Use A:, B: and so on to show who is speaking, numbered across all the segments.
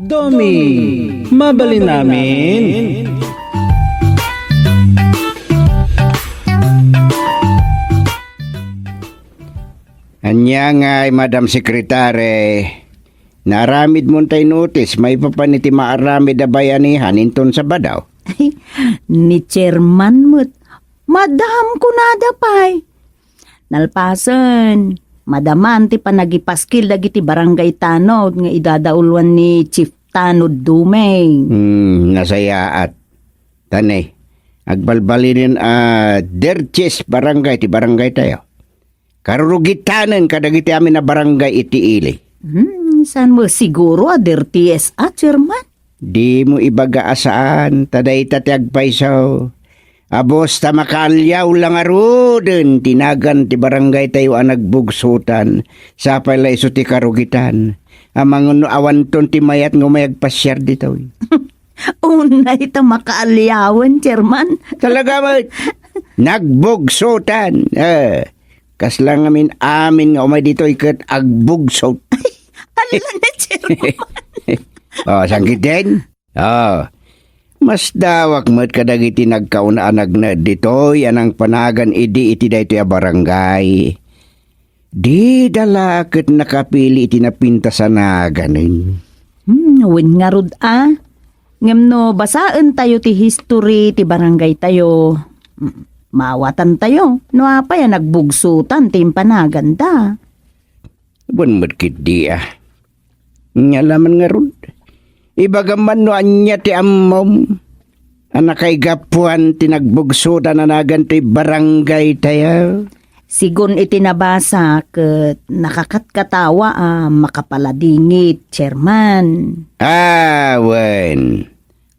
A: Domi, mabalin namin.
B: Anya nga Madam Sekretary, naramid mo tayo notice, may papaniti maaramid na bayanihan inton sa badaw.
C: Ay, ni chairman mo't, madam ko nada pay. Nalpasan, madaman ti panagipaskil dagiti barangay Tanod nga idadaulwan ni Chief Tanod Dumeng.
B: Nasaya at tanay, agbalbalinin derches barangay ti barangay tayo. Karurugitanan kadagiti amin na barangay iti ili.
C: Saan mo siguro ader TSA, chairman?
B: Di mo ibagaasaan, taday tatiag paisaw. Abos ta makalyaw lang aruden, tinagan ti barangay tayo ang nagbugsutan, sa pala iso ti karugitan. Amang awanton ti mayat ngumayag pasyar dito.
C: Unay ta makaalyawan, chairman.
B: Talaga mo, nagbugsutan. Kas lang amin nga umay dito ikat agbugsot.
C: Ala na, chairman.
B: Sangkit din? Mas dawak mo't kadagiti nagkaunaan na ditoy anang panagan iti dayto ya barangay. Di dalakit nakapili iti napinta sa naganin.
C: Win nga rod ngem no basaan tayo ti history ti barangay tayo. Mawatan tayo. No apay nagbugsutan ti panaganda.
B: Bunmut kit di Ngalaman nga rod. Ibagaman no anya ti ammom. Anakay gapuan ti nagbugsutan na nagan ti barangay tayo.
C: Sigun iti nabasa ket nakakatkatawa makapaladingit, chairman.
B: Wen.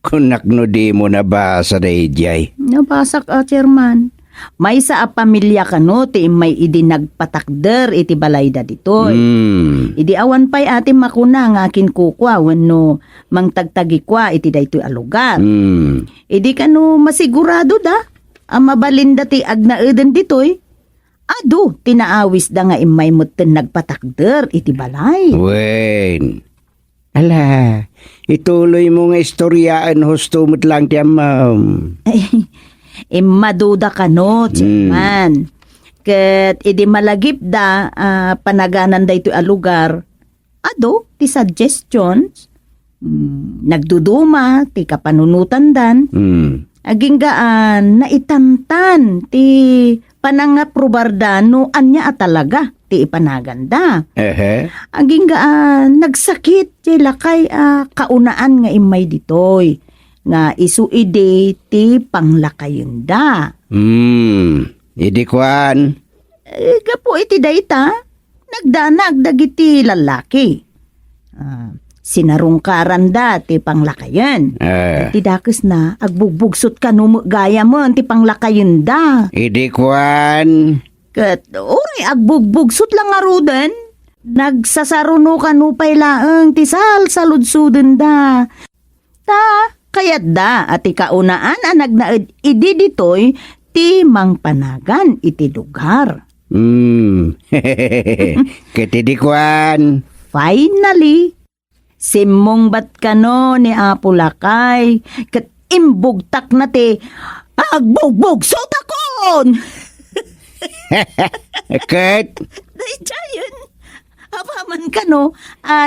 B: Kunak no di mo nabasa na ijay.
C: Nabasak chairman. May sa pamilya kano ti may idi nagpatakder iti balayda ditoy. Idi awan pa'y ati makuna nga akin kukwa wenno mangtagtagi kwa iti daytoy a lugar. Idi kano masigurado da mabalinda ti agnaeden ditoy. Adu tinaawis da nga imay mutten nagpatakder iti balay.
B: Wen. Ala, ituloy mo nga istoryaan husto mo't lang ti amam.
C: Maduda ka no, chairman. Ket idi malagip da panaganan da ito a lugar. Ado, ti suggestions. Nagduduma, ti kapanunutan dan. Aging gaan, naitantan, ti panangaprobarda no anya talaga, ti ipanaganda. Aging gaan, nagsakit, ti lakay kaunaan nga imay ditoy. Nga isuide ti panglakayenda.
B: Idi kwan.
C: Gapo iti dayta, nagdanag dagiti lalaki. Sinarungkaran da ti panglakayen. Ti dakes na, agbugbugsot ka no gaya mo ti panglakayenda.
B: Idi kwan.
C: Kat, uri agbugbugsot lang arudan. Nagsasaruno ka no pay laeng ti sal saludsuden da. Kayat da at ikaunaan nagnaed idi ditoy ti mangpanagan iti lugar.
B: Ketidikwan.
C: Finally, simong bat kano ni Apo Lakay ket imbugtak na ti agbugbog sotakon.
B: Ket
C: Dayayon. Apaman ka no,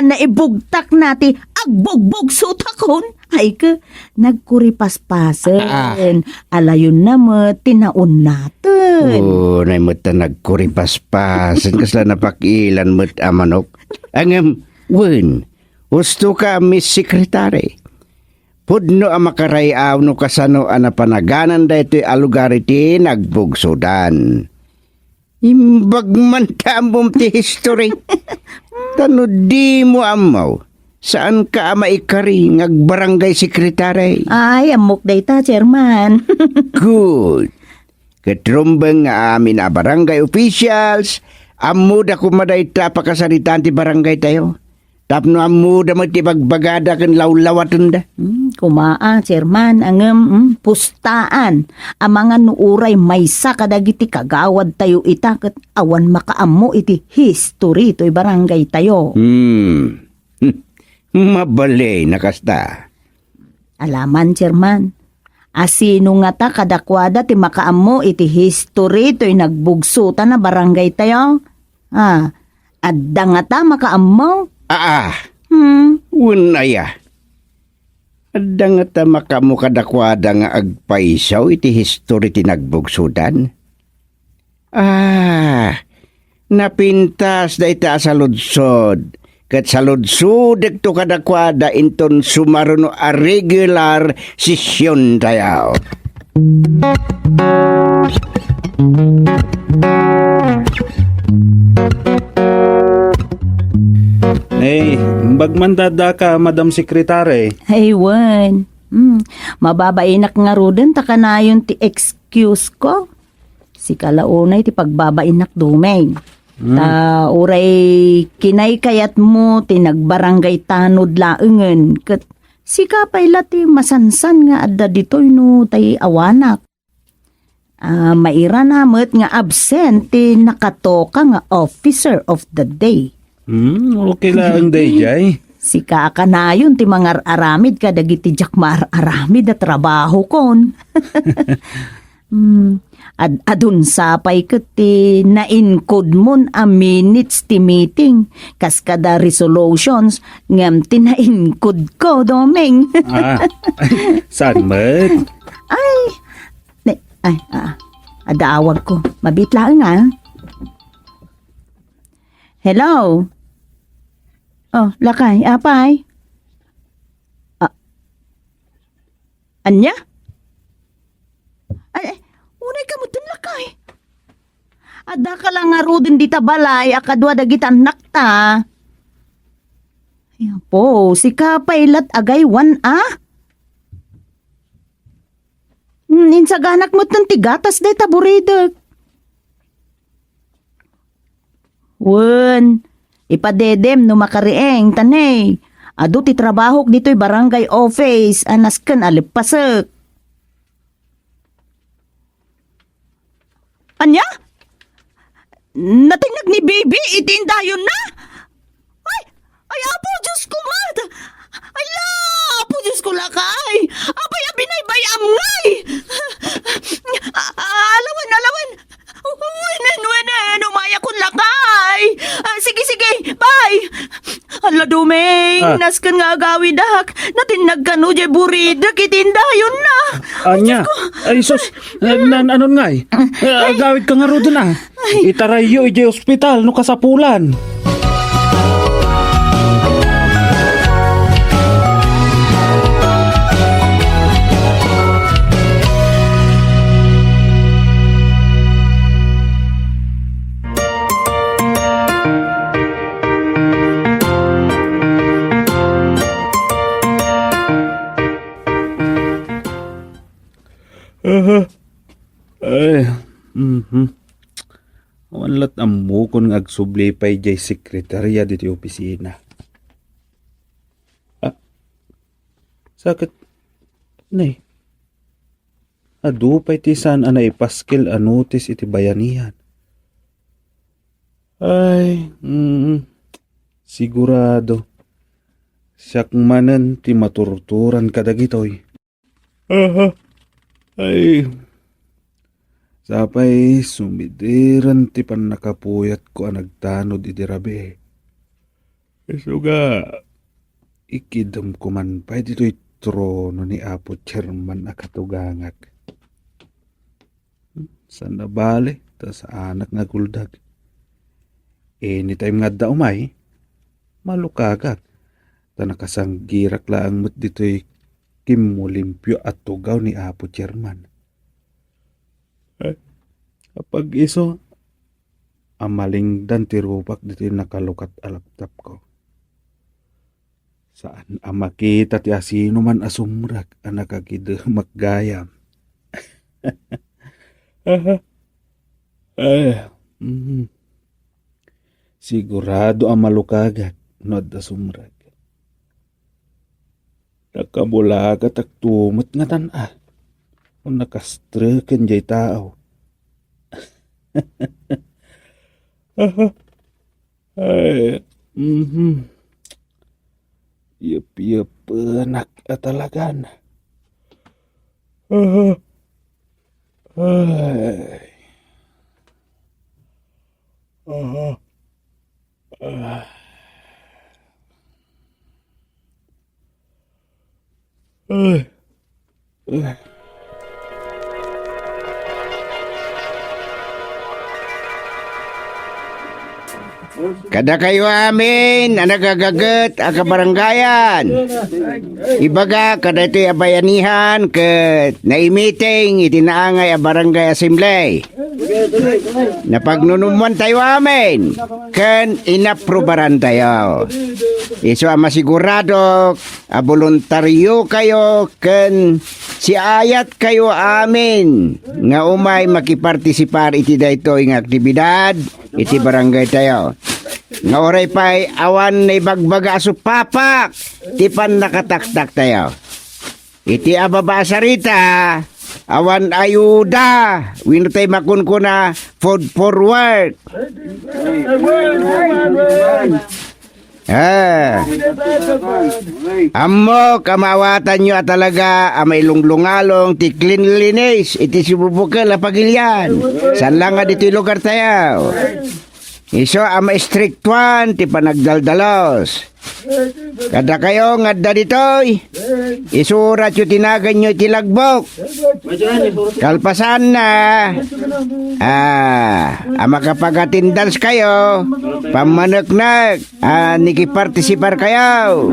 C: naibugtak nati agbugbog sutakon. Ay ka, nagkuripaspasen. Alayon na mo, tinaon natin.
B: Naimot na nagkuripaspasen. Kasla napakilan mo't amanok. Angam, wen, gusto ka, Miss Secretary. Pudno ang makarayaw no kasano panaganan da ito'y alugar iti nagbugsudan. Imbag man tambom ti history. Tano di mo amaw. Saan ka maikari ngagbarangay sekretary?
C: Ay, amok dayta, chairman.
B: Good. Katrumbang nga amin a barangay officials, amuda kumadayta pakasaritan ti barangay tayo. Tapno amuda magtibagbagada kan lawlawatan da.
C: Kumaa, chairman, ang pustaan. Ang mga nuuray maysa kadagiti kagawad tayo ita kat awan makaammo iti history to'y barangay tayo.
B: Mabalay na kasta.
C: Alaman, Chairman. Asino nga ta kadakwada ti makaamo iti history to'y nagbugsuta na barangay tayo. Adda nga ta makaamo.
B: Unaya. Adda nga ta makamu kadakwada nga agpaisaw iti history ti nagbugsudan. Napintas da ita sa ludsod. Kat sa ludsod ito kadakwada inton sumaruno a regular sesyon tayo.
A: Bagmandada ka, Madam Secretary.
C: Hey, Wan. Mababainak nga roden takanayon ti excuse ko. Si kalaunay ti pagbabainak dumeng. Ta uray kinay kayat mo ti nagbarangay tanod laengen ket si kapay ti masansan nga adda ditoy no tay awanak. Maira namet nga absent ti nakatoka nga officer of the day.
A: Okay lang day, Jay.
C: Si kakanayon ti mga aramid kadagiti jakmar aramid at trabaho kon. Adun sapay ti na-encode mon a minutes ti meeting kas kada resolutions ngam ti na-encode ko domeng.
A: Saan mat?
C: Adawag ko. Mabitlaan nga. Hello? Lakay, apay? Anya? Unay ka mo din lakay. Ada ka lang nga rudin di tabalay, akadwa dagit anak ta. Ayan po, si kapailat agay wan Insaganak mo ng tigatas day taburidek. Wan, ipadedem no makarieng tanay. Ado ti trabahok dito'y barangay office, anasken alipasek. Anya? Natingnan ni baby, itindayon na? Ay, apo, Diyos ko, mad! Ala, apo, Diyos ko, lakay! Apay, abinay-bayam ngay! Alawan! Wenen, umaya kong lakay! Sige, bye! Ala, dumeng, naskan nga agawid dak. Natinag ka no, jay buridak, itindayon na.
A: Anya, ay sus, anon nga agawid ka nga ro na. Itarayo, ijay ospital, no kasapulan. Wanlat ang mukon ng agsublipay jay sekretarya dito opisina. Sakit? Nay. Adupay ti saan anay paskil anotis iti bayanihan. Sigurado. Siyak manen ti maturturan kadagitoy. Sapay sumidiran ti pan nakapuyat ko ang nagtanod iti rabi. Suga, ikidam ko man pa dito'y trono ni Apo Chairman akatugangak. Sa nabali, ta sa anak nga guldag. Anytime nga da umay, malukagak. Ta nakasanggirak laang mo't dito'y kimulimpyo at tugaw ni Apo Chairman. Kapag iso, amalingdan ti rupak dito nakalukat alaptap ko. Saan makita ti asino man asumrak ang nakakidamak gayam. Sigurado ang malukagat nod asumrak. Nakabulagat at tumot nga tanah. Kung nakastruken jay tao. Yup, anak atalagan. Ay.
B: Kada kayo amin, nagagagat ang kabaranggayan. Ibaga, kada ito'y abayanihan, kat na-meeting, itinaangay ang barangay assembly. Napagnunumuan tayo amin, kan inaprobaran tayo. Iso ang masigurado, voluntaryo kayo, kan si ayat kayo amin, nga umay makipartisipar iti dayto ing aktibidad, iti barangay tayo. Nga oray pa'y awan na ibagbaga aso papak, tipan nakataktak tayo. Iti ababa sarita, awan ayuda, wino tayo makunkuna food for work. Amo kamawatan nyo at talaga amay lunglungalong ti cleanliness iti sibubukal na pagilyan. San lang nga dito'y lugar tayo. Iso amay strict one ti panagdaldalos. Kada kayo nga dito'y isurat yung tinagan nyo iti lagbok. Kalpasan na makapag-attendance kayo, pamanagnak, nikipartisipar kayo.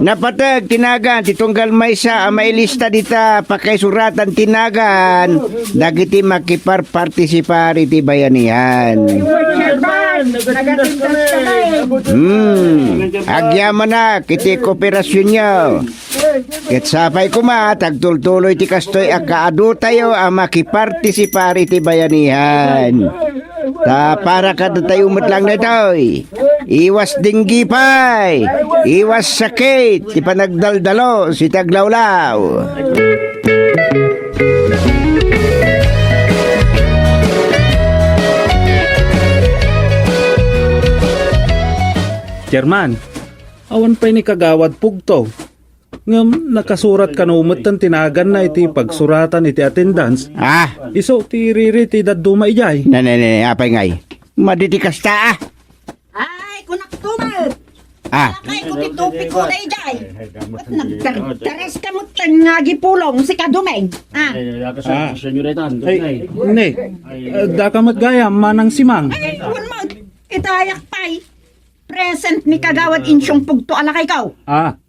B: Napatag tinagan, titunggal may sa may lista dita, pakaisuratan tinagan, dagiti makipartisipar iti bayanihan. Agyaman na, kiti kooperasyon nyo. Ket sapay kuma, tagtultuloy ti kastoy akaadu tayo ang makipartisipar iti bayanihan. Ta para kada tayo umutlang na ito'y iwas dinggi pay, iwas sakit, ti panagdaldalo, si taglawlaw.
A: Chairman, awan pa'y ni kagawad pugto. Ngam, nakasurat ka na umutan tinagan na iti pagsuratan iti attendance. Iso, ti riri ti daduma ijay.
B: Apay ngay. Maditikas ta
C: Ay, kunak tumal! Kay ko titupi ko na ijay. Ba't nagtares ka mo tangagi pulong si Kadumeng?
A: Ay, ne, da ka matgaya, manang simang.
C: Ay, huwag mo, itayak pa'y. Present ni kagawad insyong pugto alakay kaw.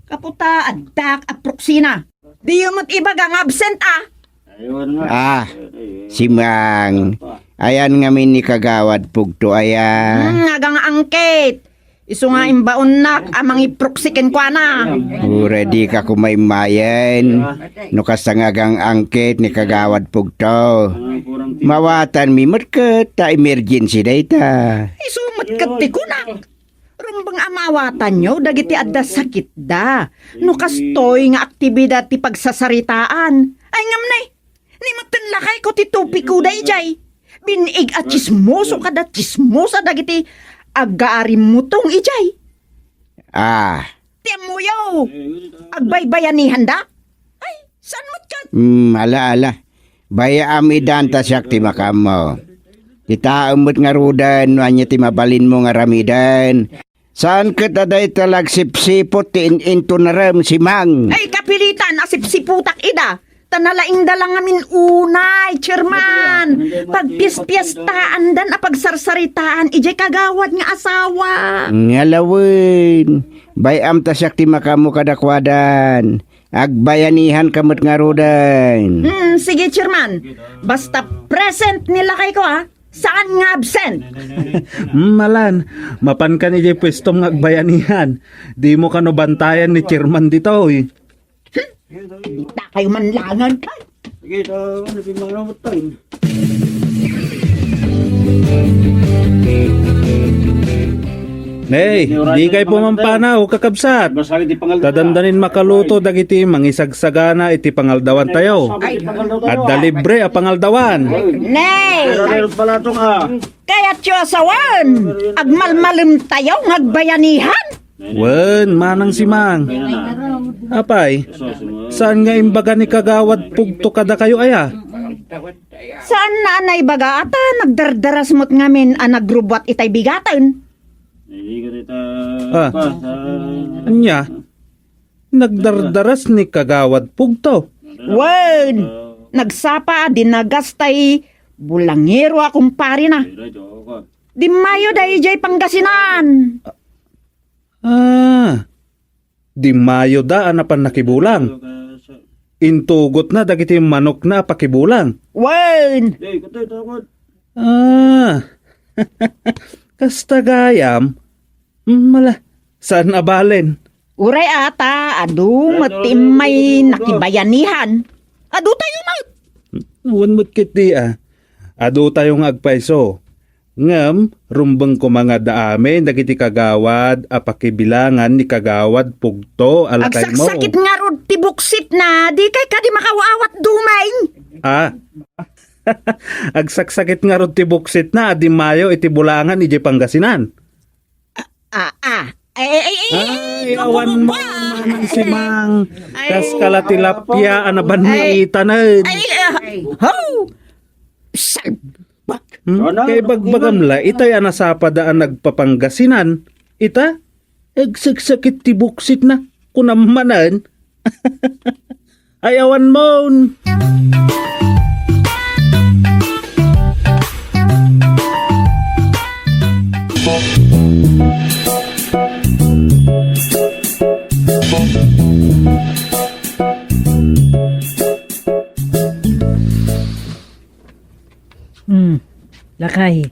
C: Kaputa, adak, aproksina. Di yung ibagang absent
B: Simang. Ayan ngamin ni kagawad pugto
C: Ngagang angket. Isu nga imbaon nak amang iproksiken kwa na.
B: Ready ka kumaymayan. No kasangagang angket ni kagawad pugto. Mawatan mi merket ta emergency data.
C: Isumat katikunak. Rumbang amawatan nyo, dagiti adda sakit da. No kastoy nga aktibidad ti pagsasaritaan. Ay ngam na ni matinlakay ko ti tupi ko da ijay. Binig at chismoso kada chismosa dagiti agaari mo tong ijay. Tiamuyo, agbaybayanihan da? Ay, saan mo't ka?
B: Ala. Baya amidan ta sakti makamo. Kita umut nga rudan, wanya ti mabalin mo nga ramidan. Saan kita day talag sipsipot ti into naram si Mang?
C: Ay, kapilitan, asipsiputak ida. Tanalaing dalang amin unay, chairman. Pagpias-piastaan dan apagsarsaritaan, ijay kagawad nga asawa.
B: Ngalawin, bayam ta sakti makamu kadakwadan. Agbayanihan kamot nga rudan.
C: Sige, chairman. Basta present nila kay ko Saan nga absent?
A: Malan, mapan ka ni jay pwestong agbayanihan. Di mo kano bantayan ni chairman dito
C: Kita kayo manlangan ka.
A: Nay, di kay pumampana o kakabsat. Tadandanin makaluto dagiti mangisagsagana iti pangaldawan tayo. At dalibre a pangaldawan.
C: Nay! Kaya tiyo asawan, agmalmalim tayo ngagbayanihan.
A: Wen, manang si Mang. Apay, saan nga imbaga ni kagawad pugto kada kayo aya?
C: Saan na anay baga ata nagdardaras mo't ngamin nagrubwat itay bigatan?
A: Ah, anya? Nagdardaras ni kagawad pugto.
C: Wen, nagsapa dinagastay bulangero akong pari na. Di mayo day jay Pangasinan.
A: Ah, di mayo da anapan nakibulang. Intugot na dagiti manok na pakibulang.
C: Wen,
A: Ah, kasta gayam. Mala, saan abalen?
C: uray ata adu matimay nakibayanihan. Adu tayo na.
A: Uwan mo't kiti Ado tayong agpaiso. Ngam, rumbang ko mga daame, dagiti kagawad, apakibilangan ni kagawad pugto, alakay mo.
C: Agsaksakit nga rod tibuksit na, di kay ka di makawaawat dumain.
A: Ah, agsaksakit nga rod tibuksit na, di mayo iti bulangan iti Pangasinan. Ay, awan mo manang si Mang. Kas kalatilapya, anaban mo itanad.
C: Ho! Salbak.
A: Kay bagbagamla, itay anasapadaan nagpapanggasinan. Ita, agsaksakit tibuksit na, kunamanan. Ayawan mo.
C: Lakay.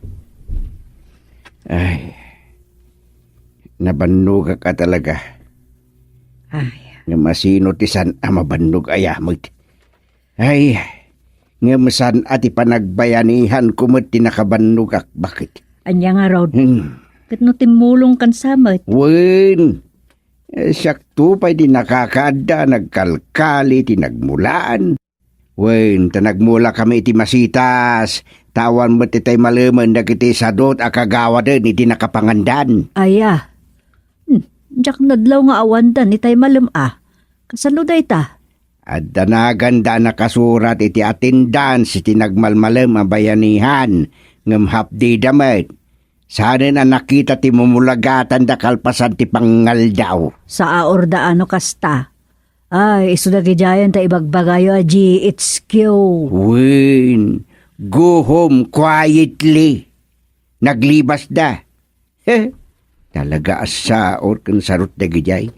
B: Ay, nabannog ka talaga.
C: Ay,
B: Nga masino tisan mabannog ayamot. Ay, nga masan ati panagbayanihan kumot tinakabannog ak bakit?
D: Anya nga raw,
B: Hmm.
D: kat no timulong kan samat.
B: Wen, sakto pa'y di nakakada, nagkalkali, tinagmulaan. Wen, tanagmula kami iti masitas, tawan mo titay malaman na kiti sadot akagawa din iti nakapangandan.
D: Aya. Jak nadlaw nga awandan ni tay malam Kasano day ta?
B: At danaganda nakasurat iti attendance iti nagmalmalam ang bayanihan ngam hapdi damat. Sana na nakita ti mumulagatan da kalpasan ti pangal daw.
D: Sa aor da ano kasta. Ay, isudagi jayan ta ibagbagayo aji, it's cute.
B: Wen, go home quietly. Naglibas da. Talaga asaor kan sarot da gijay.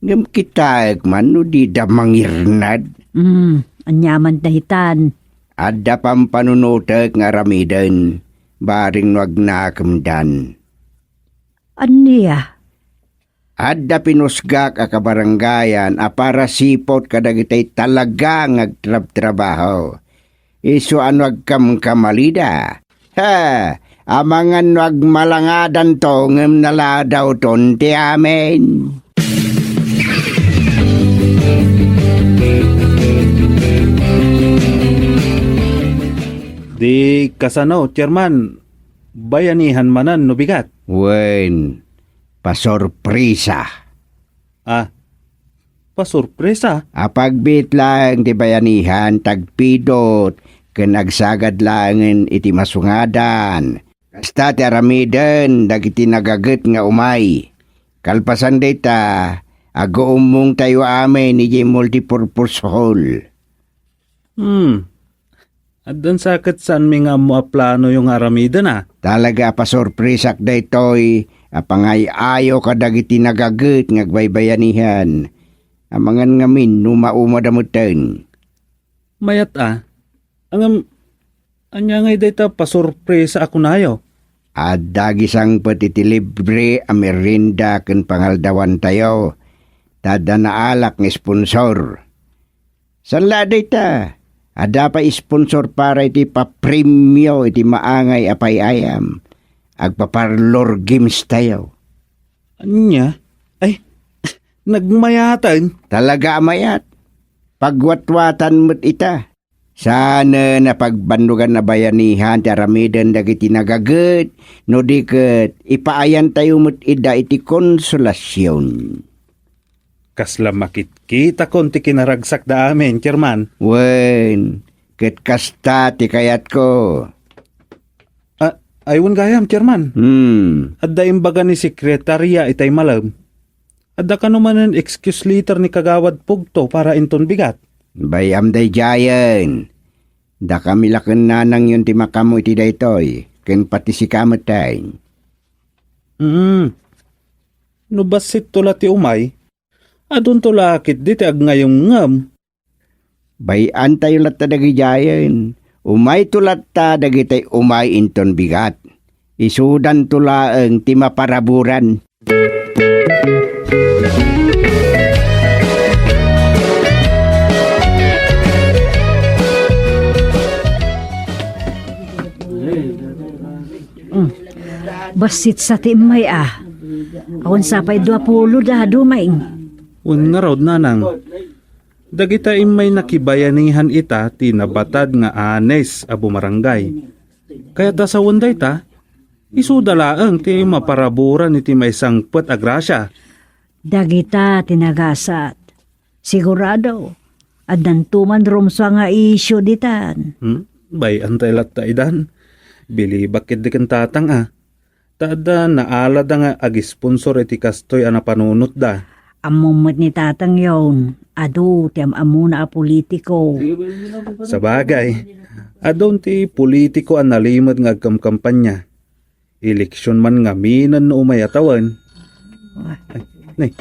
B: Ngam kita man no di da mangirnad.
D: Anyaman dahitan.
B: Adda pang panunutek nga ramidan. Baring wag nakamdan.
D: Aniya?
B: Adda pinusgak a kabaranggayan a para sipot kadagitay talaga ngagtrabaho. Isu anwag kam kamalida. Amangan wag malangadan to ngem naladaw ton ti amen.
A: Di kasano, chairman, bayanihan manan no bigat.
B: Wen, pasorpresa.
A: Pasurpresa.
B: Apagbit lang ti bayanihan tagpidot ken agsagad langen iti masungadan. Kasta ti aramiden dagiti nagaget nga umay. Kalpasan data ago umong tayo amin iti multipurpose hall.
A: At dan sakit saan mi nga mo plano yung aramida na.
B: Talaga pasorpresak daytoy apangay ayo kadagiti nagaget ngagbaybayanihan. Amangan ngamin numaumadamutan.
A: Mayat Angam, anya ngay data pasurpresa ako nayo.
B: At dagisang patitilibre a merinda ken pangaldawan tayo. Tada naalak ng sponsor. Sanla data. Ada pa sponsor para iti papremyo iti maangay apay ayam. Agpaparlor games tayo.
A: Anya? Ay, nagmayatan.
B: Talaga amayat. Pagwatwatan mo't ita. Sana na pagbandugan na bayanihan ti aramidan dagiti nagaget no diket ipaayan tayo met ida iti konsolasyon.
A: Kasla makit-kita kon ti kinaragsak da amin, Chairman.
B: Wen, ket kasta ti kayat ko.
A: Aywan gayam, Chairman. Adda imbaga ni sekretarya itay malam. Adda ka naman excuse letter ni Kagawad Pugto para inton bigat.
B: Bayam day jayan. Da kami laken nanang yun ti makamo iti daytoy. Ken pati si kamatay.
A: No basit tula ti umay, adun tulakit di ti agnayong ngam.
B: Bayan tayo latta dagi jayan. Umay tulat ta dagitay umay inton bigat. Isudan tulaeng ti maparaburan.
D: Basit sa timay Awan sapay 20 da dumaing.
A: Un nga raw nanang. Dagita imay nakibayanihan ita ti nabatad nga anes a bumarangay. Kaya ta sa wunday ta, isudalaang ti maparaburan iti may sangpet a grasya.
D: Dagita tinagasat. Sigurado. Addan tuman rumsa nga isyo ditan.
A: Bay antay latta idan. Bili bakit di tatang Tada naalad nga agi-sponsor iti kastoy ana panunot da.
D: Amumot ni tatang yon. Ado, tiyam amuna a politiko.
A: Sa bagay, adon ti politiko ang nalimod nga agkamkampanya. Eleksyon man nga minan no umayatawan. Nay,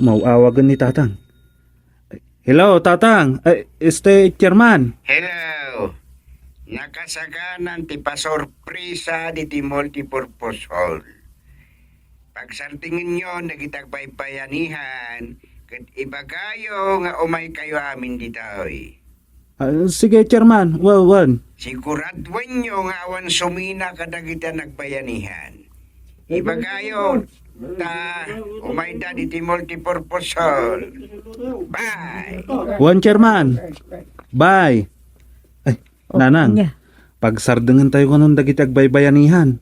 A: umawawagan ni tatang. Hello, tatang. Chairman.
B: Hello. Nakasaganan ti pasorpresa di ti multipurpose hall. Pagsartingin nyo nagitagbaybayanihan ket ibagayo nga umay kayo amin ditoy.
A: Sige, Chairman. Wan.
B: Siguradwan nyo nga awan sumina kadagita nagbayanihan. Ibagayo ta umay da di ti multipurpose hall. Bye!
A: Wan, Chairman. Bye. Ay, nanang.
D: Nya.
A: Pagsardengan tayo kanon dagitag baybayanihan.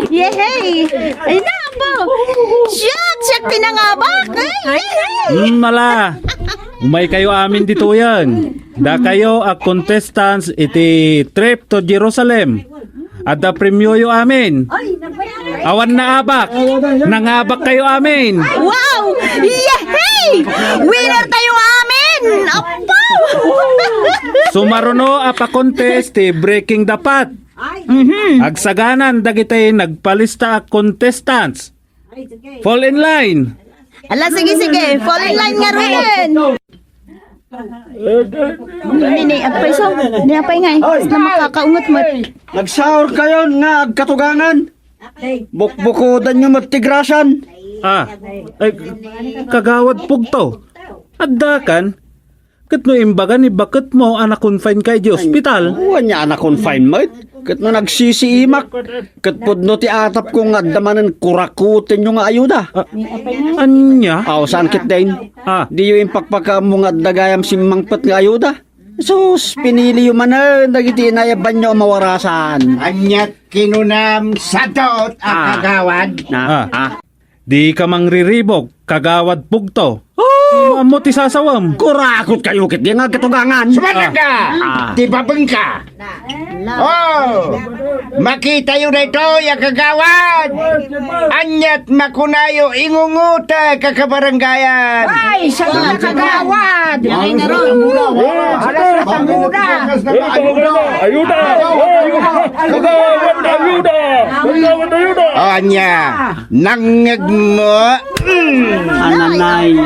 C: Yehey! Ay na po! Siyak tinangabak!
A: Mala. Umay kayo amin dito yan. Da kayo a contestants iti trip to Jerusalem. At da premyo yo amin. Awan na abak. Nangabak kayo amin.
C: Wow! Yehey! Winner tayo amin! Apo!
A: Sumaruno a pa-contest breaking dapat. Agsaganan dagitay nagpalista a contestants. Fall in line.
C: Ala, sige. Fall in line nga rin. Ni apay so. Ni apay nga. Na makakaungot mo.
E: Nagsaor kayo nga agkatugangan. Bukbukudan nyo matigrasan.
A: Ay, Kagawad Pugto. Addakan. Kat no imbaga ni bakit mo anak confine kay di ospital?
E: Huwag niya na confinement. Kat no nagsisiimak. Kat pudno ti atap kong adamanan kurakutin yung ayuda.
A: Anya?
E: Aw, saan kit din? Di yung impakpaka mo nga dagayam si mangpet nga ayuda. Sus, pinili yung manan. Dagiti inayaban nyo mawarasan.
B: Anyat kinunam sadot ang kagawad.
A: Di ka mangriribog, Kagawad Pugto. Amo ti sasawam.
E: Kurakot kayo kit di nga katugangan.
B: Sumalag ka! Di babeng ka! Oh! Makita yun na ito, ya kagawad! Anyat makunayo ingunguta kakabaranggayan! Ay, sa kagawad! Ay, naroon! Alas na muda!
A: Ayuda! Kagawad, ayuda! Kagawad, ayuda!
B: Anya, nangag mo!
E: Ananay.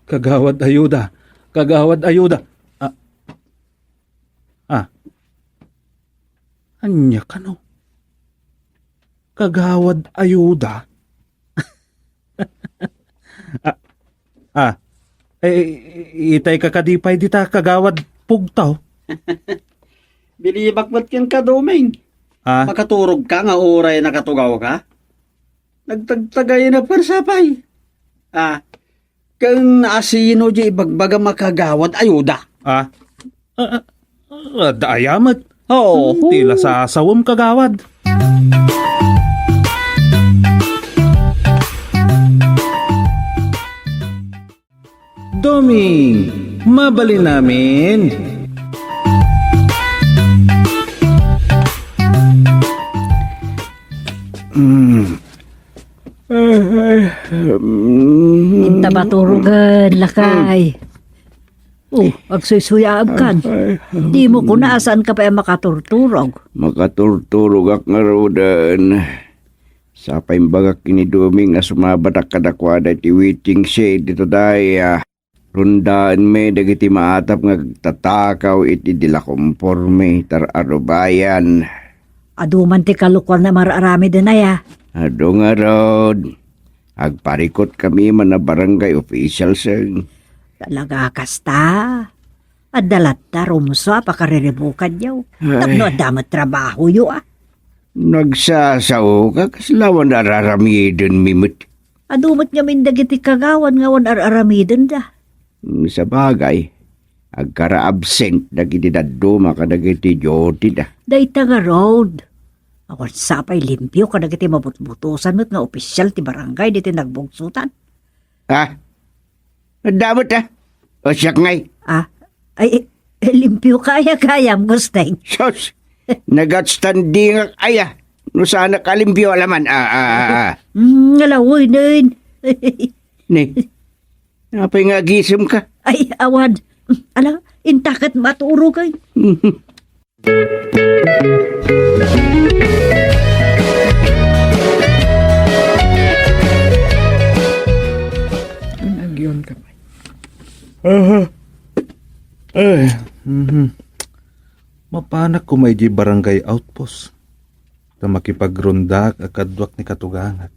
A: Kagawad ayuda. Kagawad ayuda. Anya ka no? Kagawad ayuda. Itay kakadipay dita Kagawad Pugtaw.
E: Bilibakbat ken ka, Doming.
A: Ah,
E: Makaturog ka nga oray nakatugaw ka. Nagtagtagay na persapay. Kung asino di ibagbaga makagawad ayuda.
A: ah, daayamat.
E: Oo.
A: Tila sa asawam kagawad. Doming, mabali namin.
D: Inta baturugan, lakay. Agsuysuyab kan. Di mo kung naasan ka pa makaturturog.
B: Makaturturog ak nga rodan. Sa paimbagak kini Doming nga sumabadak kadakwada ti waiting shed dito daya. Rundaan me dagiti maatap nga tatakaw iti dila komporme tar arubayan.
D: Aduman ti kalukwan na mararami din na ya.
B: Ado nga rod. Agparikot kami man na barangay official sang.
D: Talaga kasta. Adalat ta rumso pakariribukan yaw.
B: Ay.
D: Tapno adamat trabaho yo ah.
B: Nagsasaw ka kaslawan araramidin mimit.
D: Adumat nga min dagiti kagawan nga wan araramiden da.
B: Sa bagay, agkara-absent dagiti daduma ka dagiti joti da.
D: Dayta nga road. Awan sapay limpyo ka dagiti mabutbutusan mo't nga opisyal ti barangay diti nagbugsutan.
B: Ha? Damot ha? O siyak ngay.
D: Limpyo kaya-kayam gusteng.
B: Sos, nagatstanding ak aya. No sana kalimpyo alaman.
D: Ngalawoy din.
B: Ni, napay nga gisem ka.
D: Ay, awan. Ala, intakat maturo kay.
B: Nagyon ka pa.
A: Mapanak ko may di barangay outpost. Na makipagrondak akadwak ni katugangat.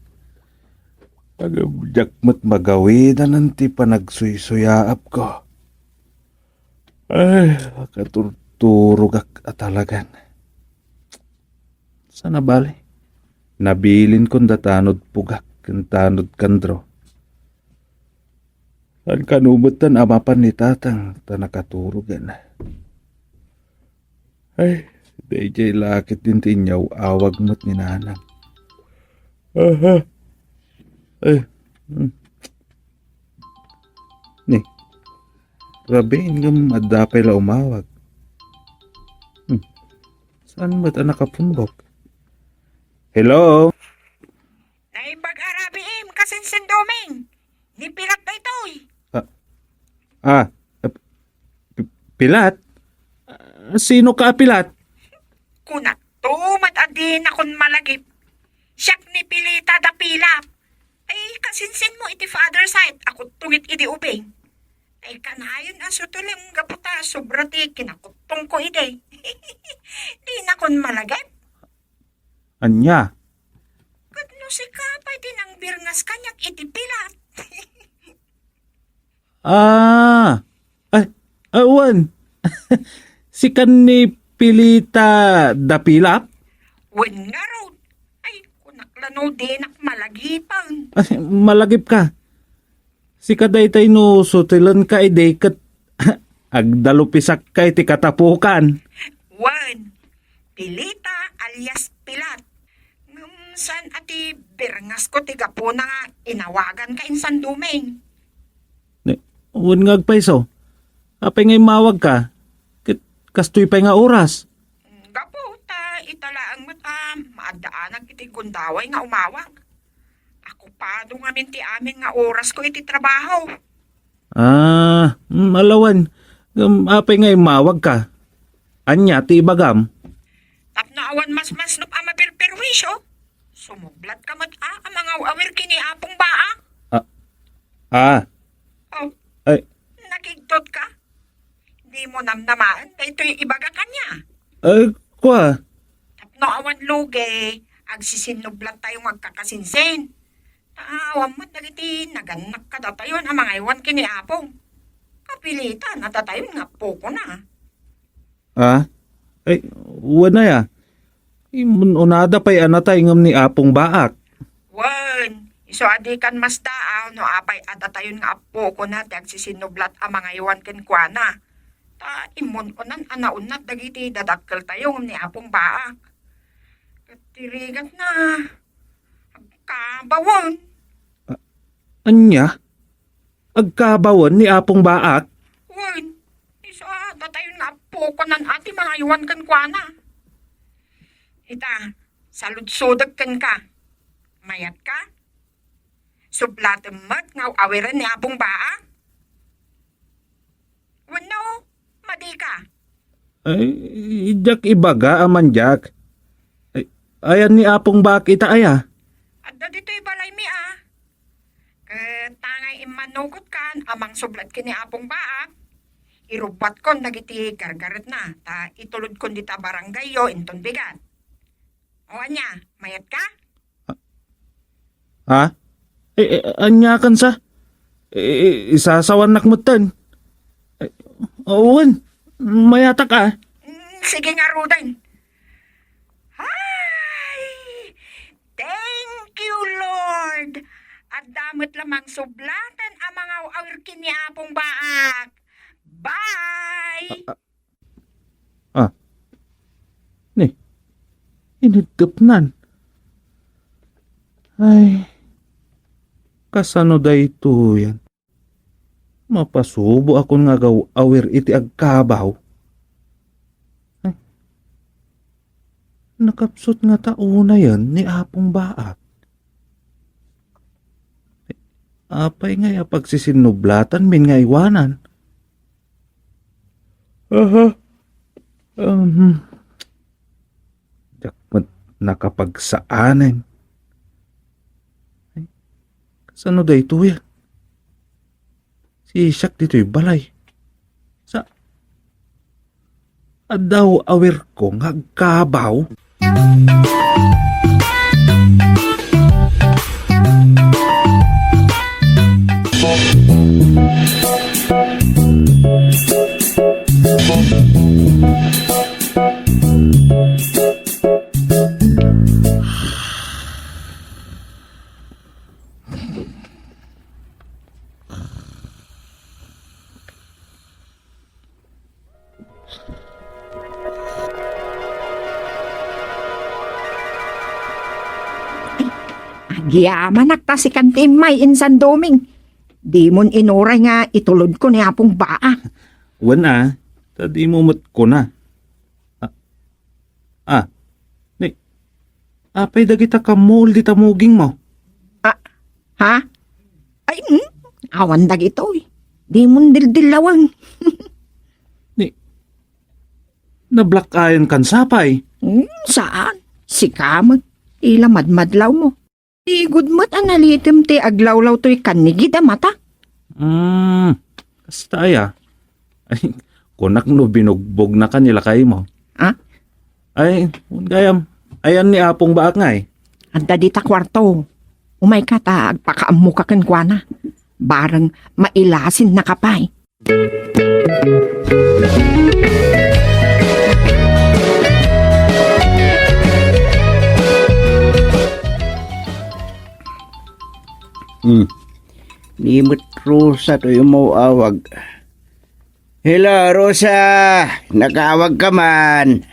A: Agabjakmat magawid na nanti pa nagsuy-suyaap ko. Ay, katurturog atalagan. Sana bali? Nabilin kong datanod pugak, kantanod kandro. Saan kanumot tan amapan ni tatang tanakaturugan. Ay, DJ lakit din tinyaw awag mo't ni nanang. Ay, Ni, grabe ingam adapay la umawag. Saan mo't nakapundok? Hello?
F: Naibag arabim kasinsin Doming. Ni pilat na ito'y.
A: Pilat? Sino ka pilat?
F: Kunat tumat adin akong malagip. Siyak ni pilita da pilap. Ay kasinsin mo iti father side. Ako tungit iti ubing. Ay kanayon aso tulim gaputa sobrati kinakutong ko iti. Di na kon malagip.
A: Anya?
F: Kadno si kapay din ang birngas kanyak iti pilat.
A: Awan. Si kan ni pilita dapilap?
F: Wen nga road. Ay kunaklano din ak malagipan.
A: Ay, malagip ka. Si kadaytay no sutilan ka ide kat agdalupisak ka iti katapukan.
F: Wen. Pilita alias pilat. San ati birngas ko tiga po na nga inawagan ka insan Doming.
A: Uwan nga agpaiso. Apay ngay mawag ka. Kastoy pa nga oras.
F: Gapo ta italaang maadaanan iti gundaway nga umawag. Ako pa nga minti amin nga oras ko iti trabaho.
A: Malawan. Apay ngay mawag ka. Anya ti ibagam.
F: Tapno awan mas nup mapirpirwisyo. Sumublat ka ang mga awir kini apong baa. Oh,
A: Ay,
F: nakigtot ka. Di mo namnamaan na ito'y ibaga kanya.
A: kwa.
F: Tapno awan luge, agsisinublat tayo magkakasinsin. Awan mo dagiti naganak ka datayon ang mga iwan kini apong. Kapilitan natatayon nga poko na.
A: Ah? Ay, wala ya. Unada pa'y anatay ngam ni Apong Baak.
F: Wen, iso adikan mas daaw no apay adatayon nga apo ko na ti agsisinublat a mga iwan ken kuana. Ta imon onan anaunat dagiti dadakkel tayo ngam ni Apong Baak. Katirigat na. Kabawon.
A: Anya? Agkabawan ni Apong Baak?
F: Wen, iso adatayon nga apo ko nan ati mga iwan ken kuana. Ita, saludsudag ken ka. Mayat ka? Sublatem mat ngaw awiran ni Apong Baak? Wano, madi ka.
A: Ay, jak ibaga aman jak. Ay, ayan ni Apong Baak ita aya.
F: Adda dito'y balay mi ah. Tangay imanugot kan amang sublat kini Apong Baak. Irubat kon dagiti gargaret na. Ta itulod kon dita barangay yo inton bigat. O anya, mayat ka?
A: Ha? Anya kan sa? Isasawan nakmutan. Owen, mayata ka.
F: Sige nga, Rudan. Ay! Thank you, Lord! At damot lamang sublatan ang mga awir kini Apong Baak. Bye!
A: Ni, inidtap nan. Ay, kasano da ito yan? Mapasubo akong nga awir iti agkabaw. Ay, nakapsot nga tauna yan ni Apong Baak. Apay nga pagsinublatan min nga iwanan. Aha. Dakmat nakapagsaanin. Ay, kasano da ito yan? Si Ishak dito'y balay. Sa adaw awir ko nga agkabaw.
F: Giyaman nakta si Kantimay insan doming. Di mon inuray nga itulod ko ni Apong Baak.
A: Wana, tadi mumut ko na. Ni, apay dagita kamul di tamuging mo.
F: Ha? Ay, awan dag ito eh. Di mon dildilawang.
A: Ni, na-black iron kan sapay.
F: Saan? Si Kamag. Ila madmadlaw mo. Di good mo't analitim ti aglawlaw to'y kanigid a mata.
A: Kasta aya. Ay, kunak no binugbog na kanila kay mo.
F: Ha?
A: Ay, gayam. Ayan ni Apong Baak nga eh.
F: Anda di ta kwarto. Umay ka ta, agpakaamu ka kenkwana. Bareng mailasin na kapay.
B: Nimot Rosa to yung mauawag. Hello, Rosa! Nakaawag ka man.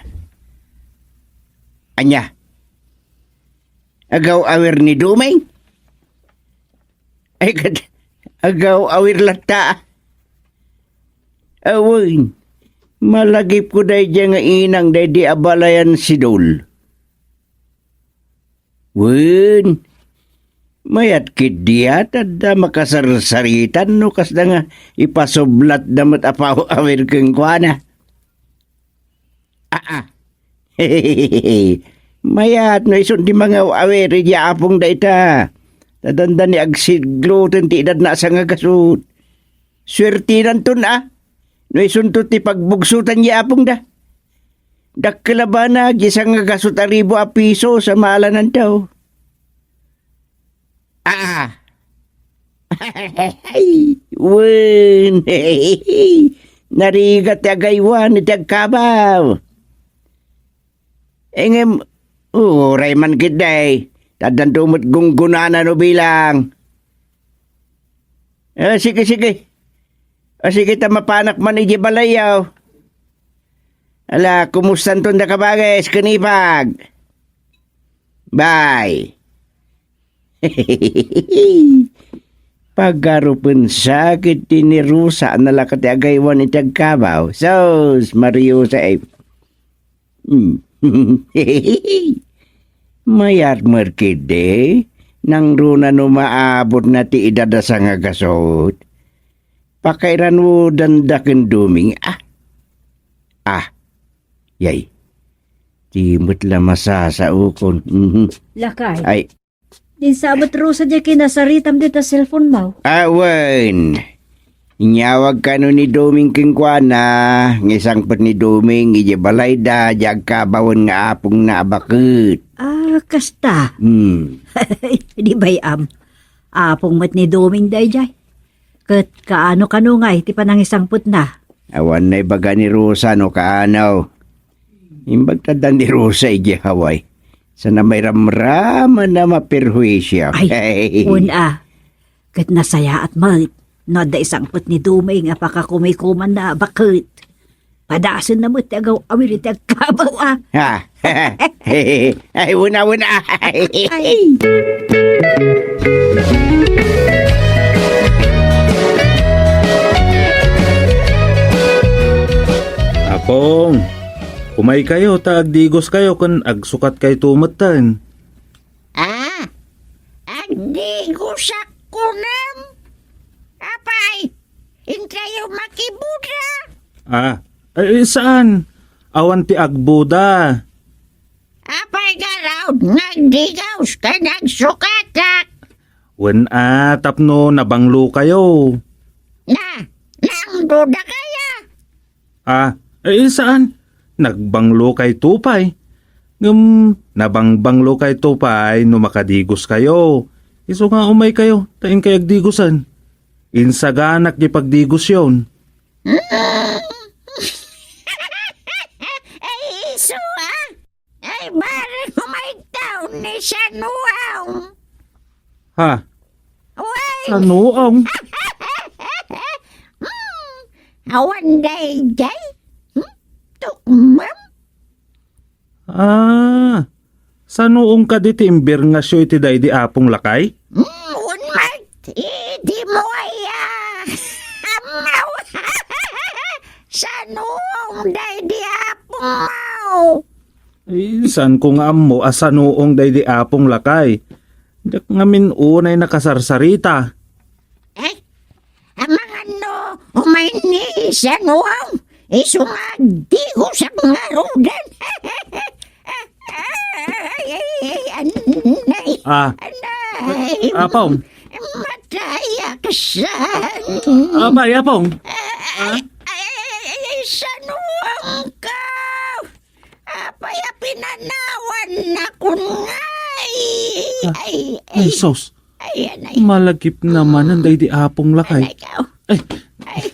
B: Anya? Agaw awir ni Dumay? Ay, agaw awir lata. Awin, malagip ko dahi dyan nga inang dahi di abalayan si Dol. Win, mayat kidiat at makasarsaritan no kasda nga ipasoblat damat apaw awir keng kuana. Mayat no ison di mga awir di apong da ita. Tadanda ni agsiglo ti edad na sa nga gasud. Swertinan to na. No ison to ti pagbugsutan di apong da. Dakkalabana gisang nga gasud aribo a piso sa maalanan daw. Wen, Narigat agaywan ni Tagkabaw. Engem, Rayman kiday. Tadan tumot gunggunana no bilang. Sige. Sige ta mapanak man iji balayaw. Ala, kumustan to na kabages, kanipag. Bye. Paggarupan sakit ni Rusa na lakat agaywan ni Tagkabaw. Sos, Mario sa Mayat merkide, nang runa no maabot na ti idadasa nga gasot. Pakairan mo dandakin duming, yay. Timot la masasa ukon.
D: Lakay.
B: Ay,
D: Din sabot Rosa dya kinasaritam dito cellphone mo.
B: awan. Inyawag ka no ni Doming Kingkwana, ngisang pat ni Doming, ije balay da, jag kabawon nga apong naabakit.
D: Kasta. Di bayam. Apong mat ni Doming day jay. Kat kaano kanungay, ti panang isang put na.
B: Awan na ibaga ni Rosa no kaanaw. Imbag tadan ni Rosa ije haway. Sana may ramraman na mapirhuisya.
D: Ay, una. Kat nasaya at malit. No, da isang put ni Doming, apaka kumikuman na bakit. Padasan na mo tagaw awilit ang kabaw
B: Ha? Ay, una.
A: Apong, kumay kayo, taagdigos kayo kan agsukat kay tumatan.
F: Andi gusak ko nam. Apay, hintayo makibudha.
A: Saan? Awan ti agbuda.
F: Apay garaw, nagdigaws ka nagsukatak.
A: Wen tapno nabanglo kayo.
F: Nang duda kaya.
A: Saan? Nagbanglo kay tupay. Nabangbanglo kay tupay no makadigos kayo. Iso nga umay kayo, tain kay agdigosan. Insaganak di pagdigos yon.
F: Ay, iso Ay, barang umaytaw ni Sanuaw.
A: Ha?
F: Uy,
A: Sanuong?
F: awan day day. Tukmam.
A: Sanuong ka di timbir nga siyo iti day di apong lakay?
F: Unmat, di mo aya. Amaw. Sanuong day di apong mau.
A: San ko nga mo sanuong day di apong lakay? Dak ngamin unay nakasarsarita.
F: Amang ano, umay ni Sanuong. Isungag di ko sa mga rudan. Anay.
A: Apong?
F: Mataya ka saan.
A: Abay, apong?
F: Sanuang ka. Apay pinanawan na kunay.
A: Ay, sos.
F: Anay.
A: Malagip naman ang day di apong lakay.
F: Ikaw.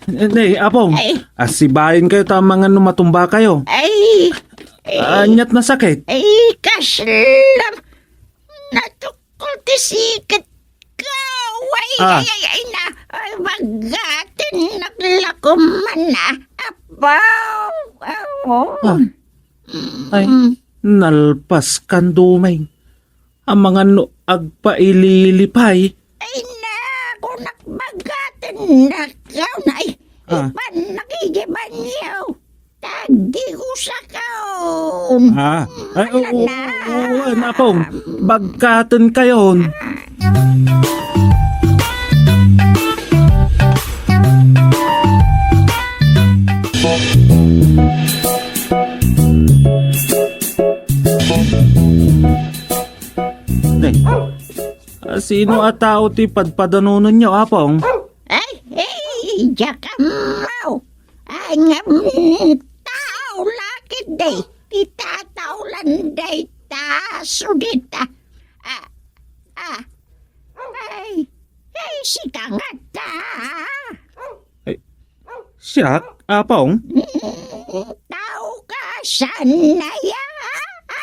A: Nay, apong. Asibayin kayo tamangan no matumba kayo. Anyat na sakit.
F: Kaslam. Natukol ti sikat ka. Ay na. Ay, magatin naglakuman na. Apaw.
A: Ay, nalpas kan dumay. Ang mga no agpaililipay.
F: Ay na. Kung nakbagatin na ka. Ay, ipan nakigiban niyo. Tagdi ko sa kaon.
A: Ay, oo, apong. Bagkatan kayo. Sino at tao ti padpadanunan niyo, apong?
F: Ay, jakamaw. Ay, nga tao lakit day. Itatao lang day taso dita. Ay, si kangata.
A: Siyak, apong?
D: Tao ka, sanaya.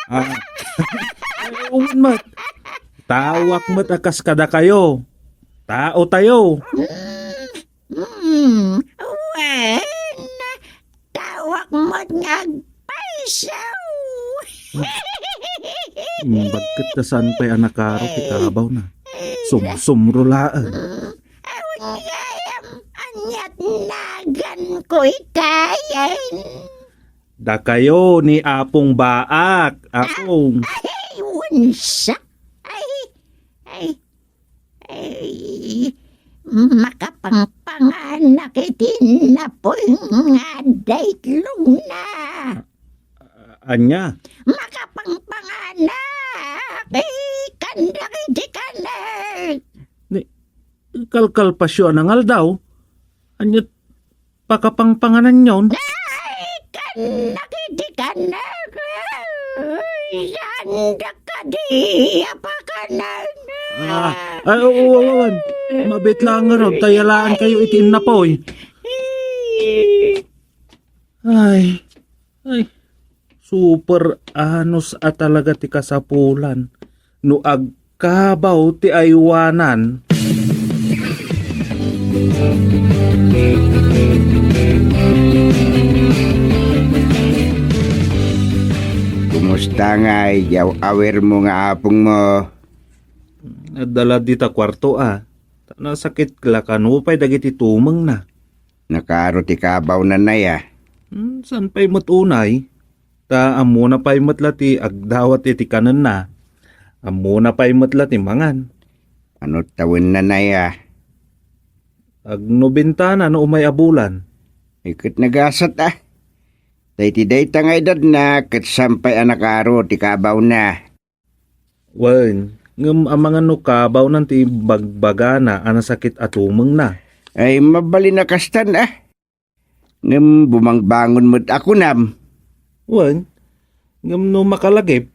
A: Ah. Uwan mat. Tawak mat akas kada kayo. Tao tayo.
D: Wen, tawak mo ngagpaisaw.
A: Bagkat na saan pa'y anak karo kitabaw na. Sumrulaan.
D: Ngayam, anyat nagan ko'y kayan.
A: Da kayo ni Apong Baak. Apong.
D: Ay, unsa? Makapangpanganak itin na po nga daytlong na.
A: Anya.
D: Makapangpanganak, kandak iti kanak.
A: Kalkal pa siya nangal daw. Anya pakapangpanganan yon.
D: Kandak iti kanak. Sandak ka di apakanan.
A: Ay, uwawan. Mabit lang nga ron. Tayalaan kayo itin na po eh. Ay. Super anos at talaga ti kasapulan. No agkabaw ti aywanan.
B: Kumusta nga, awer mo nga apong mo?
A: Nadala di ta kwarto Nasakit klakan upay dagiti tumang na.
B: Nakaro ti kabaw na naya.
A: San pa'y matunay? Ta amo na pa'y matlati agdawat iti kanan na. Amo na pa'y matlati mangan.
B: Ano tawin na naya?
A: Agnobintana no umay abulan.
B: Ikot nagasat Dayti dayta nga edad na kat sampay anak aro ti kabaw na.
A: Wen, ngem amangan no kabaw nanti bagbagana anasakit atumeng na.
B: Ay mabali na kastan Ngem bumangbangon mo't ako nam.
A: Wen, ngem no makalagip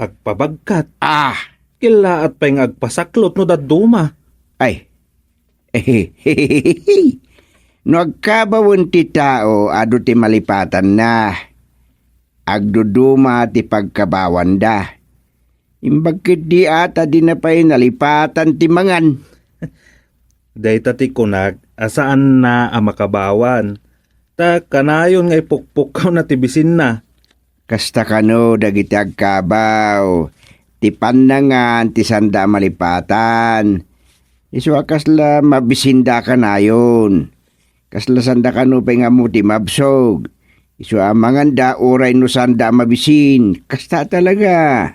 A: agpabagkat. Kila at pa'y agpasaklot no daduma.
B: Ay. No agkabawon ti tao ado ti malipatan na. Agduduma ti pagkabawan da. Imbagkit di ata di na pa'y nalipatan ti mangan.
A: Dayta ti kunag asaan na makabawan. Ta kanayon nga ipukpukaw na tibisin na.
B: Kasta kano dagiti agkabaw. Ti panangan ti sanda malipatan. Isu akasla mabisinda ka na yun. Kasla sanda ka no nga mo ti mabsog. Isu amangan da oray no sanda mabisin. Kasta talaga.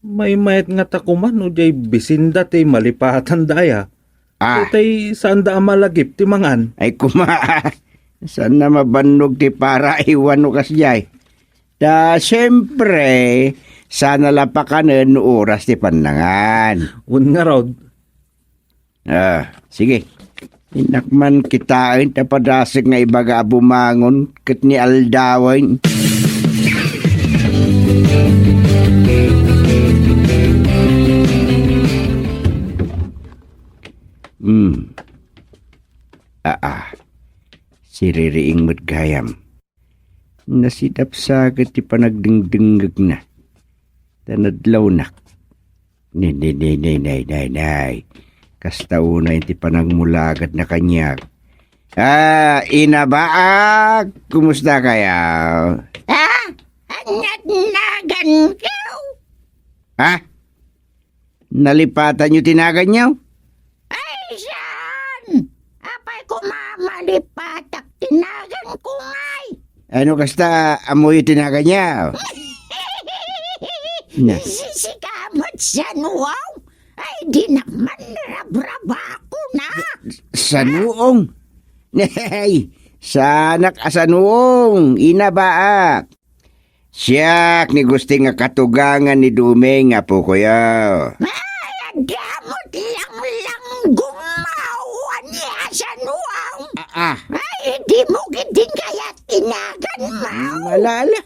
A: May mayat nga takuman no jay bisinda ti malipatan daya. Itay sanda malagip ti mangan.
B: Ay saan na mabannog ti para iwan no kasjay. Da siyempre, sana lapakanan no oras ti panangan.
A: Un nga rod.
B: Sige. Inakman kitain tapadasig nga ibaga bumangon ket ni aldawan. Siririing mo't gayam. Nasidap sagad ti panagdingdinggag na. Tanadlaw nak. Nay. Kasta una ti panagmulagad na kanyag. Inabaag! Kumusta kaya?
D: Nagan kaw.
B: Nalipatan nyo tinagan nyo?
D: Ay, saan? Apay ko mamalipatak tinagan ko ngay.
B: Ano kasta amoy tinagan niya?
D: Sisikamot sa nuwaw. Ay, di naman rabraba ko na.
B: Sa nuong? Nay, sanak asanuong, inabaak. Siyak ni gusti nga katugangan ni Dumeng nga po kuya.
D: Ay, adamot lang gumawa niya sa nuwaw. Ay, di mo gidin kaya tinagan mo.
B: Malala.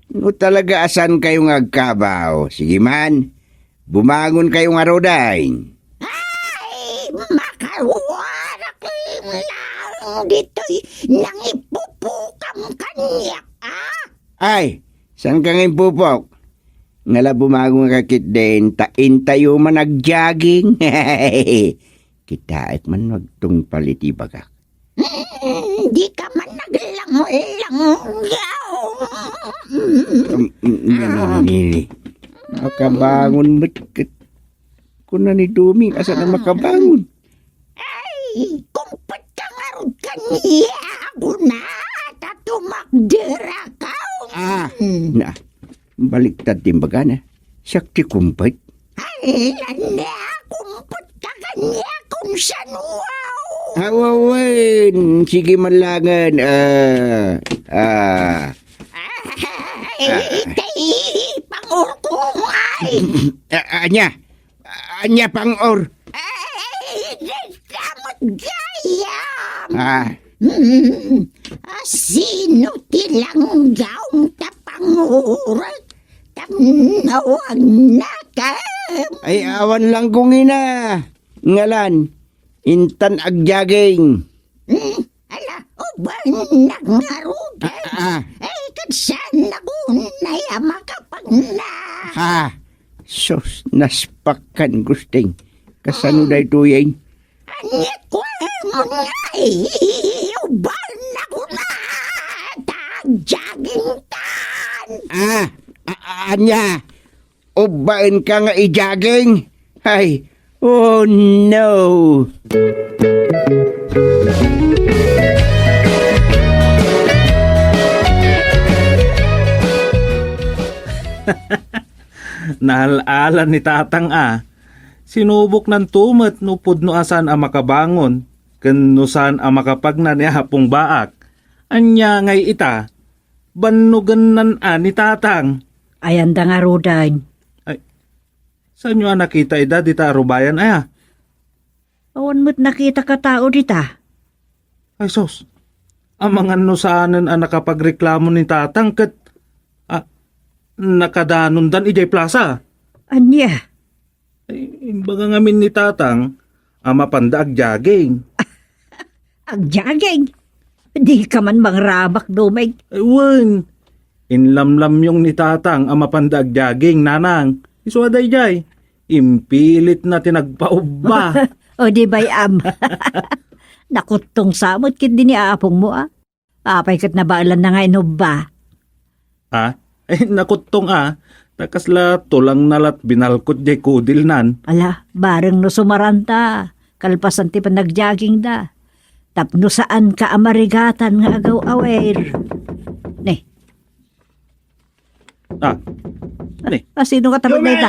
B: No talaga asan kayong agkabaw? Sige man, bumangon kayong araw dahin.
D: Ay, makawarak lang.
G: lang dito'y nang ipupukam kanya,
B: Ay, saan ka ngayon pupok? Ngala bumagong kakit din, tayo man nag-jogging. Kita at man magtung paliti baga.
G: Di ka man naglang-langgaw.
B: Nini, makabangon mo't kuna ni Duming, asa na makabangon?
G: Ay, kung patangarod kanya, ako na tumakdera ka.
B: Na, baliktad din baga na. Sakti kumpay.
G: Halan na, kumpot ka kanya kung saan wow.
B: Awawin, sige malangan.
G: Ay, tay, pangurkong ay.
B: Anya pang-or.
G: Ay, damot gayam. Sino tilang gaong tapangurat? Tamnawag na ka.
B: Ay, awan lang kong ina. Ngalan, intan agjaging.
G: Ala, uban nangarugan. Ay, kadsan ako na makapag na.
B: Sos, naspakan gusting. Kasano day tuyeng?
G: Anyat ko mo nga uban ako na. Tagjaging tan.
B: Anya, ubain ka nga ijaging? Ay, oh no.
A: Naalalan ni tatang sinubok ng tumat no pudno asan ang makabangon, kanusan ang makapagna ni hapong baak. Anya ngay ita, banugan nan ni tatang.
D: Ayan da nga rudan.
A: Saan nyo nakita ida dita arubayan
D: Awan mo't nakita ka tao dita.
A: Ay sos, ang mga nusanan ang nakapagreklamo ni tatang kat nakadanon dan ijay plaza.
D: Anya?
A: Ay, baga ngamin ni tatang, mapanda agjaging.
D: Agjaging? Di ka man mangrabak dumig.
A: Ay, wan. Inlamlam yung ni tatang, mapanda agjaging, nanang. Isuaday jay. Impilit na tinagpaubba.
D: O di bayam. Nakutong samot kit din ni aapong mo Apay kat nabaalan na nga inubba.
A: Ay, nakutong takasla tulang nalat binalkot jay kudil nan.
D: Ala, bareng no sumaranta. Kalpasan ti pa nagjaging da. Tapno saan ka amarigatan nga agaw awer. Ne. Sino ka tamad na ita?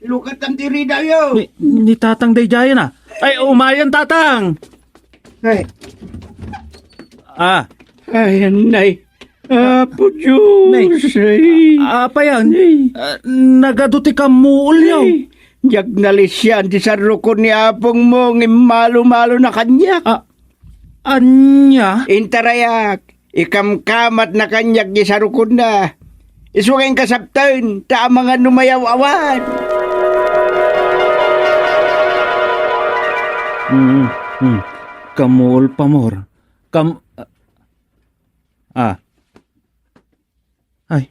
B: Lukat ang tiri daw yun.
A: Ni tatang day jay na. Ay, umayan tatang.
B: Ay,
A: Ayan,
B: nay. Apo Diyos.
A: Apa yan? Nagaduti ka muul yaw.
B: Jak nalisyan ti sarukon ni apong mo ngimalo-malo na kanya.
A: Anya?
B: Intarayak, ikamkamat na kanyak di sarukon na. Isugay kasaptan, ta mga numayaw-awan.
A: Kamuol pamor. Ay.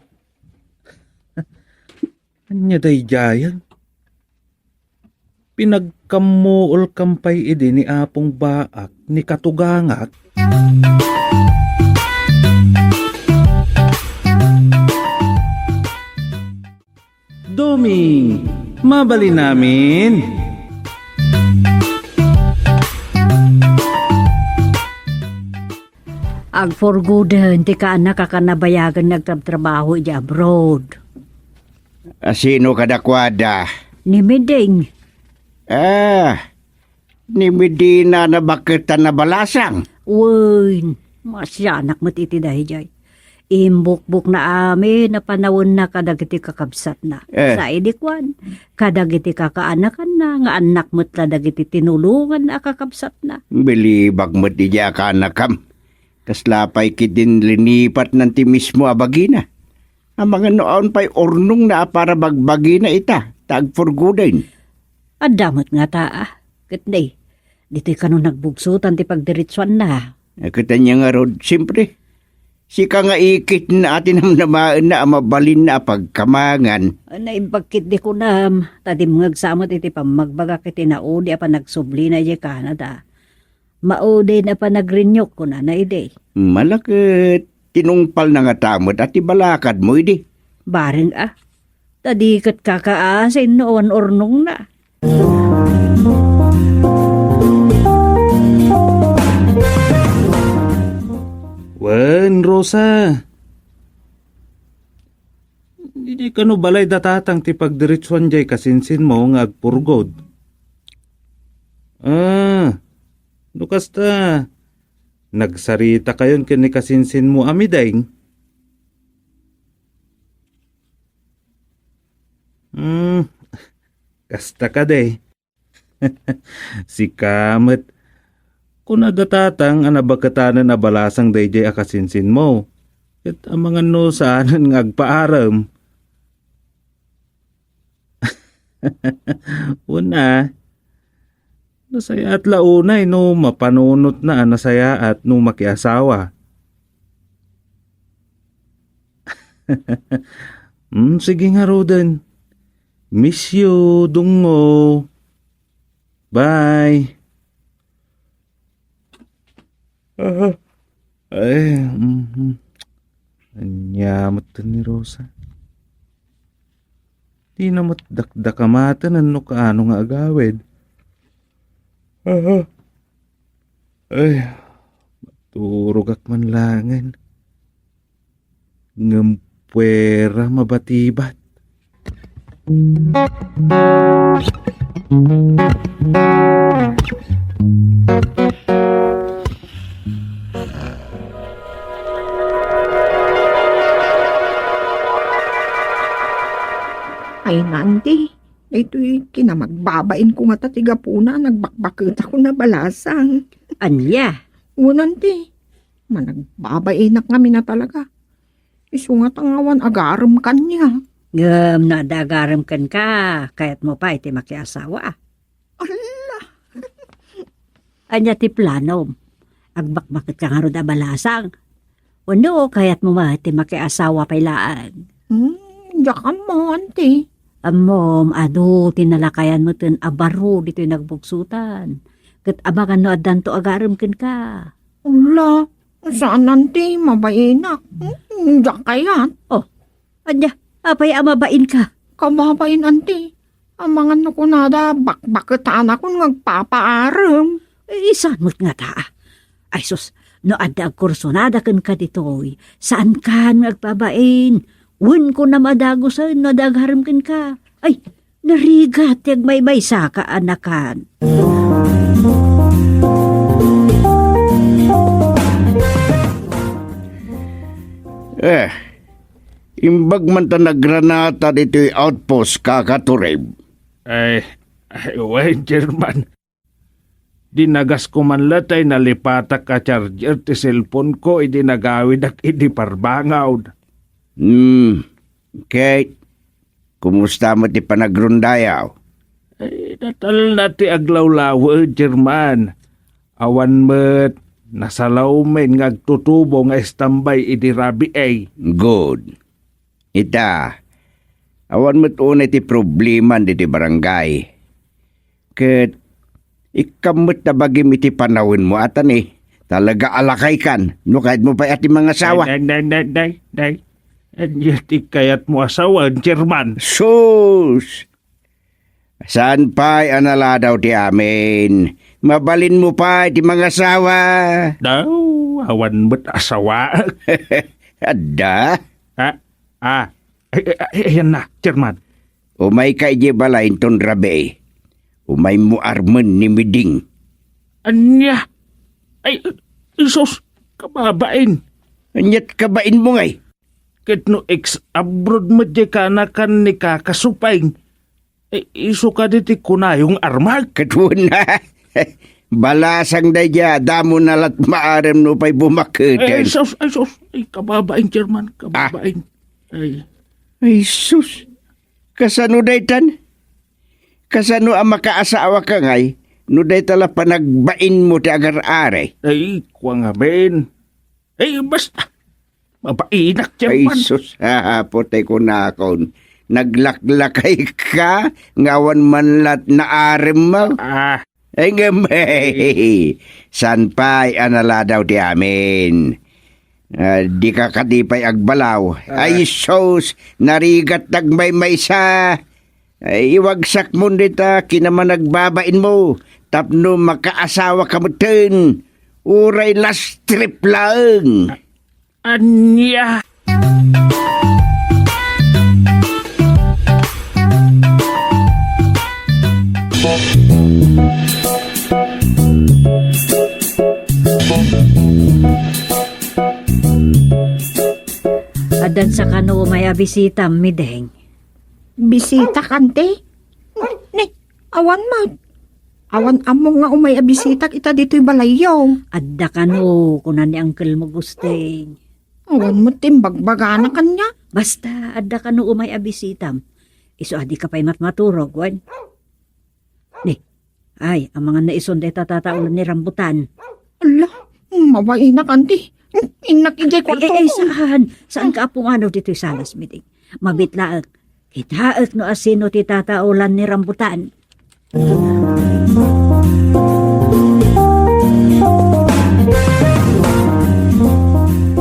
A: Anya day jayan? Pinagkamuol kampay idi ni apong baak ni katugangak. Doming, mabali namin.
D: Ag for good, hindi ka nakakanabayagan nagtrabaho di abroad.
B: Sino kadakwada?
D: Ni Meding.
B: Ni Medina na bakit na balasang?
D: Uy, masyanak matiti dahil jay. Imbuk-buk na amin na panahon na kadagiti kakabsat na. Sa idikwan, kadagiti kakaanakan na, nga anak mo't kadagiti tinulungan na kakabsat na.
B: Bilibag mo't ija ka anakam. Kaslapay kidin linipat ng ti mismo abagina. Ang mga noon pa'y ornong na para bagbagi na ita. Tag for goodain.
D: Adamot nga taa. Katday, Dito'y kanon nagbugsutan ti pagdiritsuan na.
B: Nakatanya nga rod, siyempre. Si ka nga ikit na atin ang namaan na mabalin na pagkamangan.
D: Naimbagkit di ko na, tadim ngagsamot iti pamagbaga kiti naudi apa nagsubli na di Canada. Maudi na pa nagrinyok ko na ide.
B: Malakit, tinungpal na nga tamot at ibalakad mo, idi.
D: Baring tadikat kakaasin noon ornong na.
A: Wen, Rosa. Hindi ka no balay datatang ti pagdiritsuan jay kasinsin mo nga agpurgod. Lukas ta. Nagsarita kayon kini kasinsin mo amidaing. Kasta ka day. Si Kamet. Kung nadatatang anabagkatanan na balasang dayjay akasinsin mo. At ang mga no saanan nga agpaaram. Una, nasaya at launay no mapanunot na nasaya at no makiasawa. Sige nga Roden. Miss you, dungo. Bye. Anyamot ni Rosa. Di na matdakdakamatan ano kaano nga agawid. Maturog ak man langan. Ngampwera mabatibat.
G: Ay, nanti. Ito'y kinamagbabain ko nga tatiga po na. Nagbakbakit ako na balasang.
D: Anya,
G: O, nanti. Managbabain na kami na talaga. Isungat ang awan agaram kanya.
D: ngam na dagaram kan ka, kayat mo pa iti makiasawa.
G: Ala,
D: Anya ti planom, agbakbakit ka nga ro da balasang. Uno, kayat mo ma iti makiasawa pailaan.
G: yakan mo, auntie.
D: Amom, tinalakayan mo tin abaro dito'y nagbugsutan. Kat abangan no adan to agaram kan ka.
G: Ala, saan auntie? Mabainak. Yakayan.
D: Anya, apay amabain ka.
G: Kababain, auntie. Amangan ko nada, bakbakitaan ako ngagpapaaram.
D: Isan mo't nga ta. Ay sus, no adda kursonada kan ka dito'y. Saan ka nagpabain? Wen ko na madago sa no dagharam kan ka. Ay, narigat yag may sa ka anakan.
B: Imbag man ta nagranata dito'y outpost kakaturib.
A: Wait, German. Dinagas ko man latay nalipatak ka charger ti cellphone ko, nagawid ak parbangaw.
B: Kate, kumusta mo ti panagrundayaw?
A: Natal na ti aglawlawa, German. Awan met, nasalaw men ngagtutubo nga estambay rabi ay.
B: Good. Ita, awan mo't unay ti problema di barangay. Kat, ikamot na bagim iti panawin mo atan talaga alakay kan, no kahit mo pa ati mga asawa.
A: Day. Anyat ikayat mo asawa, German.
B: Sus! Saan pa'y anala daw ti amin? Mabalin mo pa iti mga asawa.
A: Daw, awan mo't asawa.
B: Adda?
A: Ayan na, German.
B: Umay ka ije balain ton rabe. Umay mo armen ni Miding.
A: Anya? Ay, isos, kababain.
B: Anyat kabain mo ngay.
A: Ket no ex-abroad mo di ka na kan ni kakasupay. Iso ka diti kunayong armag.
B: Katun na. Balasang na dya, damo na lat maarem no pa'y bumakiten.
A: Ay, kababain, German, kababain.
B: Ay, sus. Kasano daytan? Kasano ang makaasawa ka ngay? No day tala panagbain mo ti agar-are.
H: Ay, kwa nga ben. Ay, basta. Mabainak,
B: Ay
H: Chairman.
B: sus, hapotay ko na akon. Naglaklakay ka, ngawan man lat na arem mo.
H: Ah,
B: Ay gamay. San pa'y anala daw ti amin. Di ka kadipay agbalaw. Ay sus, narigat nagmay maysa. Ay iwagsak mo dita, kinaman nagbabain mo. Tapno makaasawa ka mo ten. Uray last trip lang.
H: anya.
D: Adan sa kano may abisita, mideng.
G: Bisita kante? Ne, awan mo. Awan among nga umay abisita kita dito'y balayaw.
D: Adda kano kunan ni Uncle mo gusting.
G: Awan mo timbagbagana kanya.
D: Basta adda kano umay abisitam. Iso adi ka pa'y matmaturog, wan. Ni, ay, ang mga naison day tatataulan ni rambutan.
G: Ala, mawai na kanti. Inak ijay kwarto
D: Ay,
G: ko.
D: saan ka apong ano dito'y salas, mideng? Mabitlaag. Kitaak no asino ti tataulan ni rambutan.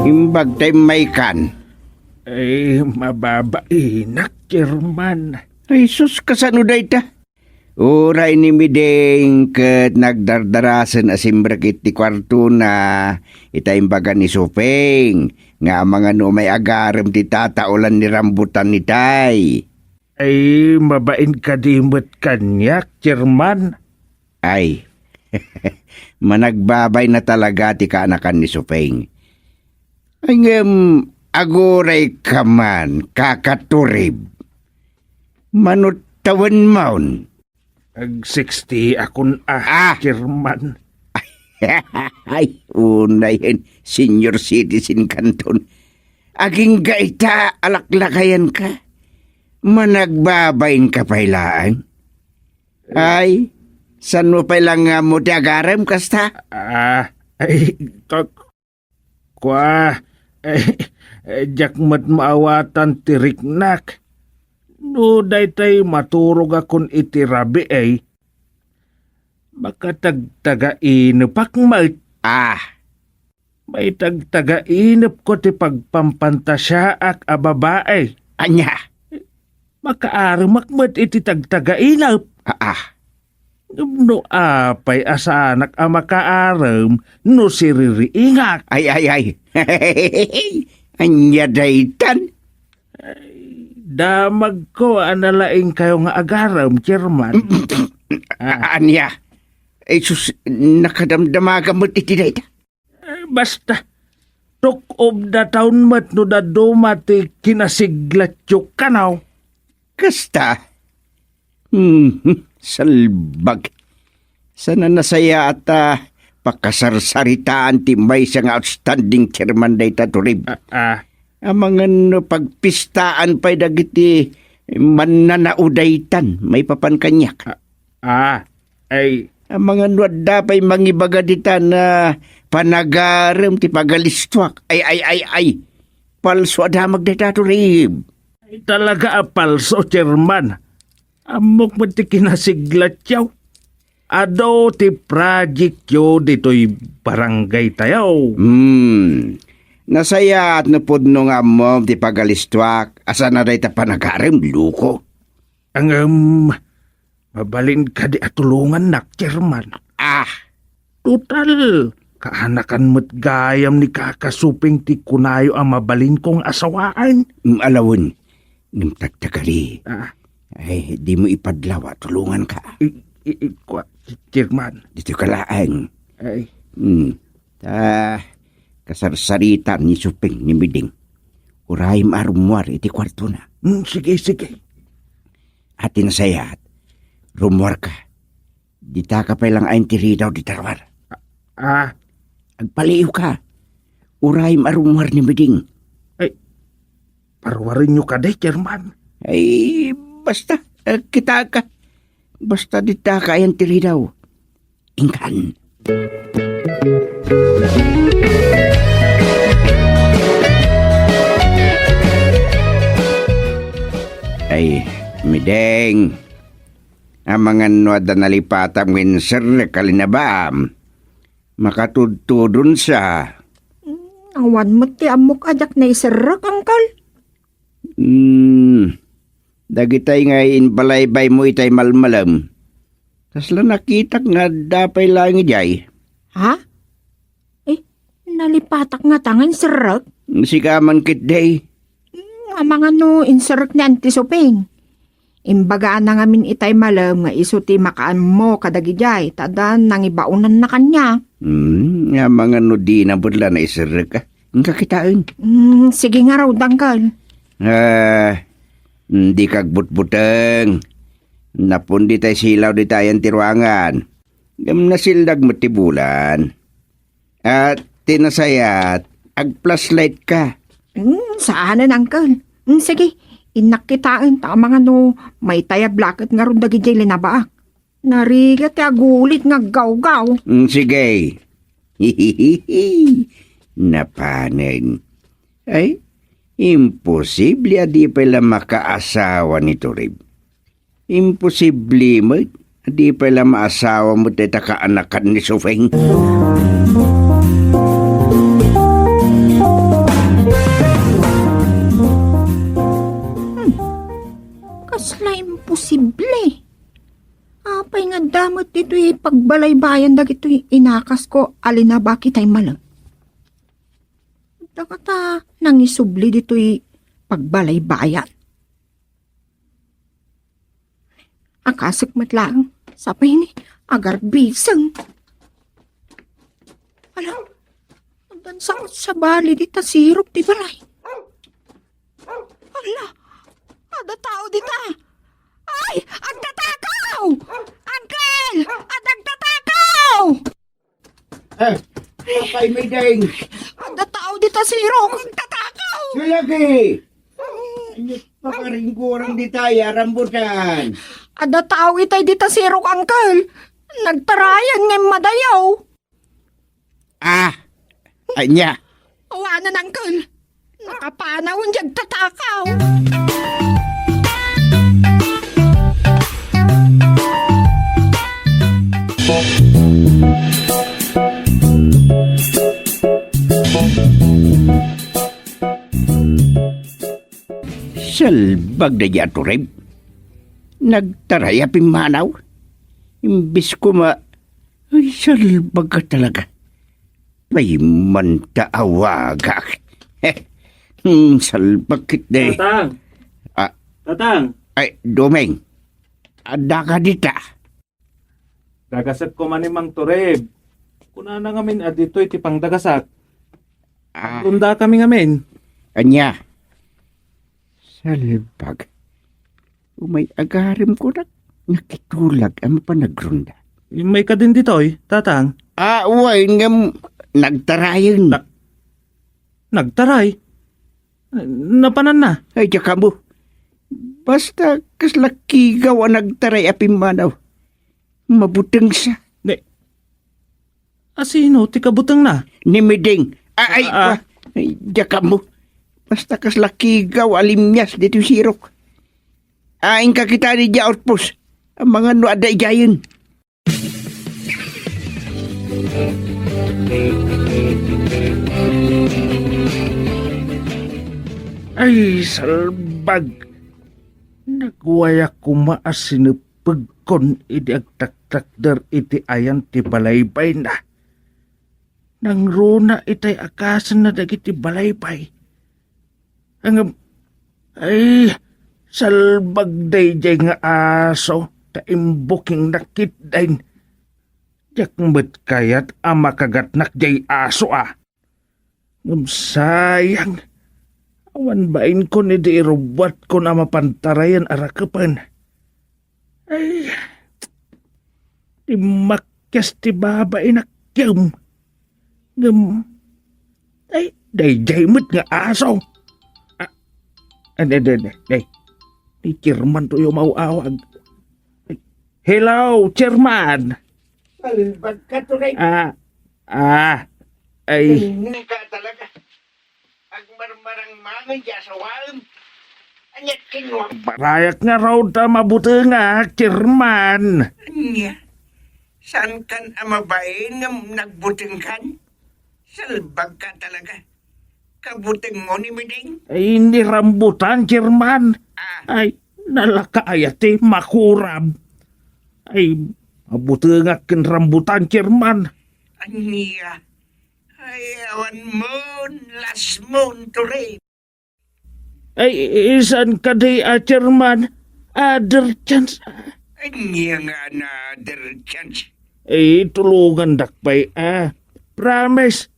B: Imbag tay may kan.
H: Ay, mababainak, Chairman.
B: Ay sus, kasano day ta? Uray ni Mideng ket nagdardarasan asimbrakit ti kwarto na itaimbagan ni Supeng nga mga no may agarem ti tataulan ni rambutan ni Tay.
H: Ay, mabain ka dimot kanyak, Chairman.
B: Ay, managbabay na talaga ti kaanakan ni Supeng. Ay aguray ka man, kakaturib. Manutawan maun.
H: Ag 60 akon Chairman.
B: Ay, unay yan, senior citizen kanton. Aging gaita alaklakayan ka. Managbabayin ka pailaan. Ay, san mo pailang nga mo ti agarem kasta?
H: Ay, jakmat maawatan tiriknak. No, daytay maturog akon itirabi ay. Makatagtaga-inupak may tagtaga-inup ko ti pagpampantasyaak a babae.
B: Anya?
H: Makaaramak mat iti tagtaga-inup. No apay asanak a makaaram no siririingak.
B: Ay. Anya daytan?
H: Damag ko analaing kayo nga agaram, Chairman.
B: Anya? Ay sus, nakadamdamaga mo iti dayta?
H: Basta, tok of the town mat no da dumati kinasiglat yung kanaw.
B: Kasta? Salbag. Sana nasaya at pakasarsaritaan ti may siyang outstanding chairman dayta turib. Ang mga no, pagpistaan pa'y dagiti mananaudaytan, may papankanyak.
H: Ay,
B: ang mga nuadda pa'y mangibaga dita na panagaram ti pagalistwak. Ay. Palso adamag dayta turib.
H: ay talaga apalso, Chairman. Amok mo ti kinasiglat yaw. Ado ti project yo dito'y barangay tayaw.
B: Nasaya at napudno nga mo ti pagalistwak. Asa na day ta panagaram, luko.
H: Ang mabalin ka di atulungan nak, Chairman. Total, kaanakan mo't gayam ni kakasuping ti kunayo ang mabalin kong asawaan.
B: Alawon, tagtagali.
H: Ay,
B: di mo ipadlaw at tulungan ka.
H: Chairman.
B: Dito ka laang.
H: Ay.
B: Kasarsaritan ni Supeng ni Miding. Urahim arumwar iti kwarto na.
H: Sige.
B: Atin sayat, rumwar ka. Dita ka pailang ayin tiri daw di tarwar. Agpaliw ka. Urahim arumwar ni Miding.
H: Ay, parwarin nyo ka de, Chairman.
B: Ay, basta, kita ka. Basta dita ka ayin tiri daw. ingkan. Ay, mideng. Amangan no ada nalipatam winser kalinabaam. Makatudtudun sa.
G: Awan mo ti amok ajak na iserak, angkal.
B: Dagitay nga inbalaybay mo itay malmalam. Kasla nakitak nga dapay lang ijay.
G: Ha? Eh, nalipatak nga tangan serak.
B: Sikaman kit day.
G: Nga mga no inserak ni antisopeng. Imbagaan na ngamin itay malam nga iso ti makaan mo kadagijay. Tadan nang ibaunan na kanya.
B: Nga mga no di na budla na isirek ka. Ang kakitaan.
G: Sige nga raw, dangkal.
B: Di kagbutbuteng. Napundi tayo silaw di tayong tiruangan. Gam na sildag matibulan. At tinasayat, ag-flashlight ka.
G: Saanan, angkal? Sige, inakitaan ta mga no may taya blacket nga ron dagijay linabaak. Narigat ti agulit nga gaw-gaw.
B: Sige. Napanin. Ay, imposible adi pala makaasawa ni Turib. Imposible mo, adi pala maasawa mo tayo kaanakan ni Sufeng.
G: Kasla imposible. Apay nga damot dito'y pagbalaybayan dagito'y inakas ko alinaba kita'y malang. Dakata nangisubli dito'y pagbalaybayan. Akasik matlang, sapay ni agarbisang. Alam, dansa sa bali dita sirop di balay. Ala, ada tao dita. Ay, ang tatakaw! Uncle! At ang tatakaw!
B: Apay may ding.
G: Ada tao dita sirop, ang tatakaw!
B: Silagi! Anyot pa ka rin kurang di tayo, rambutan.
G: Ada tao itay dita sirok, uncle. Nagtarayan ng madayaw.
B: Anya.
G: Awanan, uncle. Nakapanawon dyan tatakaw.
B: Salbag na yato rin. Nagtaraya pimanaw. Imbis ko Ay, salbag ka talaga. May mantaawagak. Salbag kit de.
A: Tatang! Tatang!
B: Ay, Domeng. Ada ka dita.
A: Dagasat ko man ni Mang Turib. Kuna na ngamin dito iti pang dagasat. Runda kami ngamin.
B: Anya. Salbag. Umay agarim ko na. Nakitulag ang panagrunda.
A: May ka din dito Tatang.
B: Uway ngam. Nagtarayan.
A: Nagtaray? Napanan na?
B: Ay, tsaka mo. Basta kaslakigaw ang nagtaray apimanaw. Mabutang siya.
A: Asino, ti kabutang na?
B: Ni Miding. Ay, tsaka mo. Basta kaslakigaw alimyas dito sirok. Aing kakita ni Dya Outpost. Ang mga no ada ijayan.
H: Ay, salbag. Nagwaya kumaas sinupagkon iti agtaktakder iti ayan ti balaybay na. Nang runa itay akasan na dagiti balaybay. Ay, salbag day jay nga aso ta imbuking nakit dain. Jakmbet kayat ama kagatnak jay aso sayang. Awan bain ko ni di irubat ko na mapantarayan arakapan. Ay, di makyas ti baba inakyam. Ay, day mo't nga aso. Day. Ni Chairman to yung mauawag. Hello, Chairman.
B: Salbag ka to kay
H: Ay,
B: ka talaga. Ang marmarang mga yasawaan. Anyat kinwa.
H: parayak nga raw ta mabuti nga, Chairman.
I: Anya, saan kan amabain nga nagbuting kan? Salbag ka talaga. Kabuting mo ni Miding?
H: Ay, hindi rambutan, Chairman. Ay, nalakayati, makurab. Ay, mabuti nga kin rambutan, Chairman.
I: Anya, ayawan mo, last moon to rain.
H: Ay, isan ka di, Chairman? Other chance.
I: Anya nga another chance.
H: Ay, tulungan dakpay, Promise.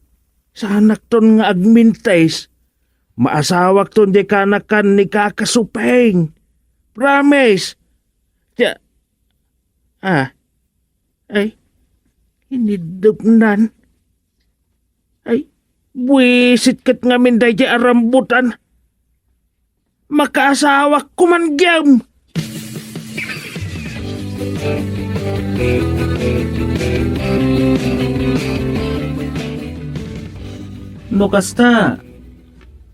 H: Sa anak ton nga agmintays. Maasawak ton di kanakan ni kakasupeng. Promise. Tiya. Ay. Hinidupnan. Ay. Buwisit kat nga minday di arambutan. Makaasawak kumangyam.
A: No kasta,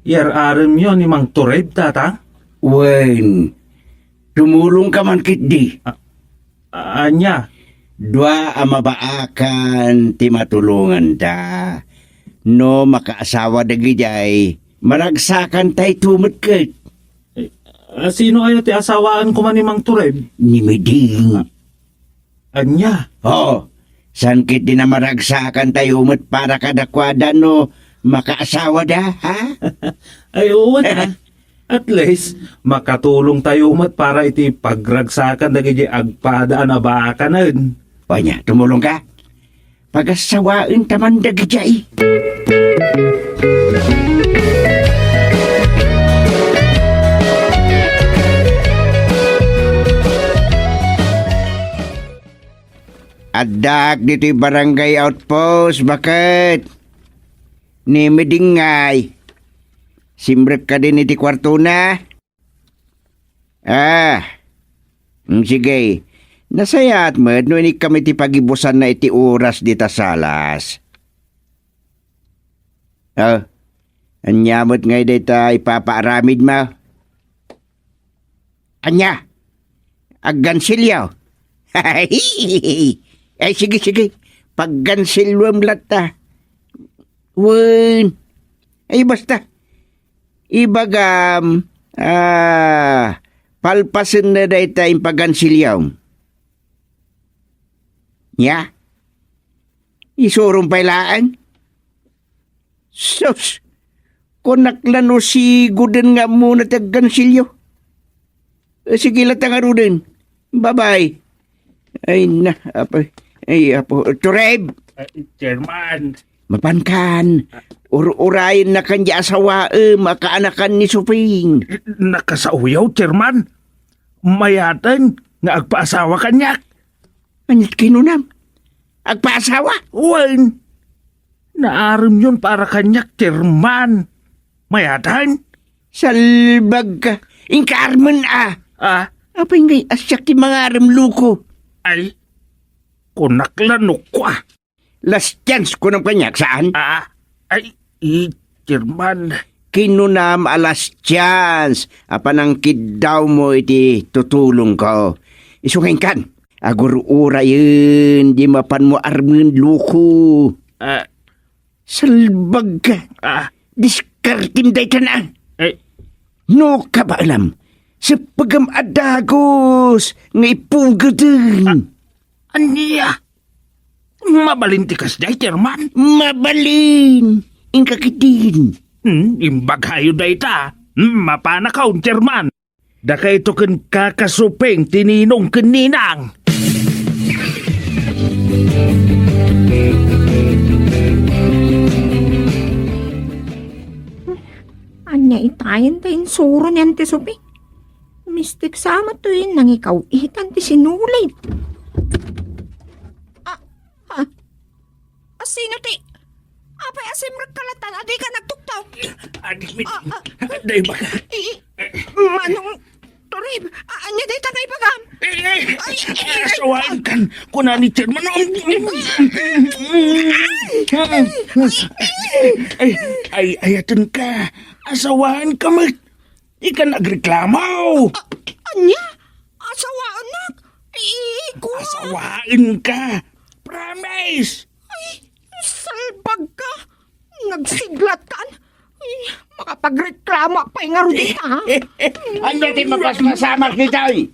A: yar-aram yun ni Mang Tureb, tatang?
B: Wen, tumulong ka man kit di.
A: Anya,
B: Dua amabaakan ti matulungan ta. No makaasawa dagi jay, maragsakan tay tumot ket.
A: sino ayo ti asawaan ko man ni Mang Tureb?
B: Ni Meding.
A: Anya,
B: Oh, san kit di na maragsakan tayo umot para kadakwada no makaasawa da, ha?
A: ay oo na. At least, makatulong tayo umat para iti pagragsakan dagi agpadaan na baakanan.
B: Panya, tumulong ka? Pagasawain taman dagi jay. Adak dito barangay outpost, bakit? Ni Medingay. Simbrek ka din iti kwarto na? Sige. Nasayat mo, no ini kami ti pagibusan na iti oras di ta salas. Anyamot ngay dita ipapaaramid mo. Anya? Aggansilyaw. Ay, sige. Paggansilwam lata. Wen. Ay, basta. Ibagam, palpasin na dahi tayong paggansilyaw. Ya? Isurong pailaan? Sus! Konaklan o siguden nga muna taggansilyo. Sige latang arudin. Bye-bye. Ay na, apo. Tureb!
H: Chairman.
B: Mapankan. Urayin na kanya asawa, makaanakan ni Suping.
H: Nakasauyaw, Chairman. Mayatan nga agpaasawa kanyak.
B: Anyat kinunam? Agpaasawa?
H: Wen. Naaram yun para kanyak, Chairman. Mayatan.
B: Salbag ka. Inkarman Apa ngay asyak ti mga aram luko?
H: Ay. Kunaklanok ko
B: Last chance ko ng kanyak saan?
H: Ay, Chairman.
B: Kinunam alas chance. Apanang kidaw mo iti tutulong ko. Isungin kan. Agur-ura yun. Di mapan mo armin luko. Salbag ka. Diskartin day ka na. No ka ba alam? Sa pagam adagos. Nga ipugadin.
H: Aniya. Mabalintikas day, Chairman.
B: Mabalin. Ingkakitin.
H: Imbaghayo day ta. Mapanakaw, Chairman. Daka ito kan kakasupeng tininong kaninang.
G: Anya itayin tayin suro niyan ti Supi. Mistik sama to yun nang ikaw itan ti sinulit. Sino ti? Apay asimrag kalatan, adi ka nagtuktaw.
H: Adik mit. Day ba ka?
G: Manong Arib, anya day tangay pagam.
H: Asawain kan kuna ni Chairman. Ayatan ka. Asawain ka mat. Ikan nagreklamo.
G: Anya? Asawaan nak. Iku.
H: Asawain ka. Promise.
G: Salbag ka. Nagsiglat kan. Makapagreklamo pa yung arudita, ha?
B: Ano di mapasmasamak ni Toy?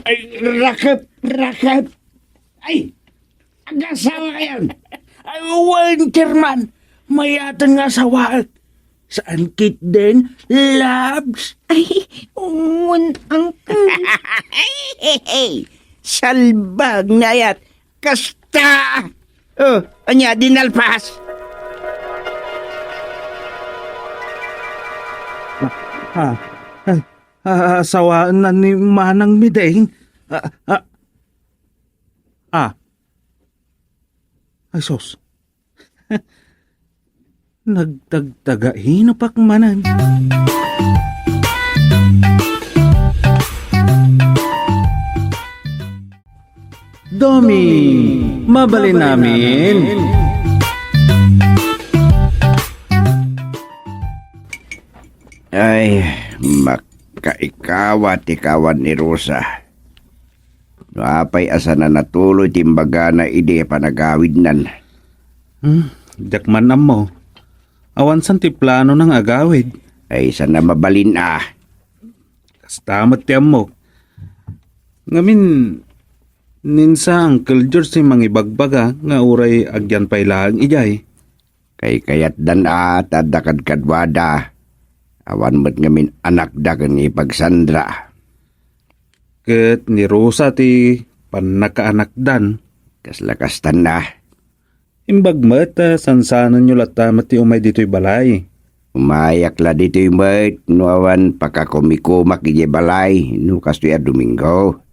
H: Ay, rakap. Ay, ang asawa yan. Ay, wan, Chairman. Mayatan nga asawa. Saan kit din, labs?
G: Ay, ang...
B: Salbag na yat. Kasta! Oh, anya, dinalpas.
A: Asawaan na ni Manang Mideng. Ay sos. Nagdagdaga hinapak manan. Doming, mabalin namin.
B: Ay, makaikawan ni Rosa. No apay asa na natuloy timbaga na ide panagawid nan.
A: Jakman mo. Awan san ti plano ng agawid.
B: Ay sana mabalin
A: Kastamat ti mo. Ngamin, ninsa Uncle George si mangibagbaga nga uray agyan pailaang ijay.
B: Kay kayat dan tadakad kadwada. Awan mo't ngamin anak dagan ipagsandra.
A: Ket ni Rosa ti panakaanak dan.
B: Kaslakastan na.
A: Imbagmat sansanan nyo latamat ti umay dito'y balay.
B: Umayak la dito'y mat. Nuawan pakakumikumak ije balay. Nukas tuya Domingo.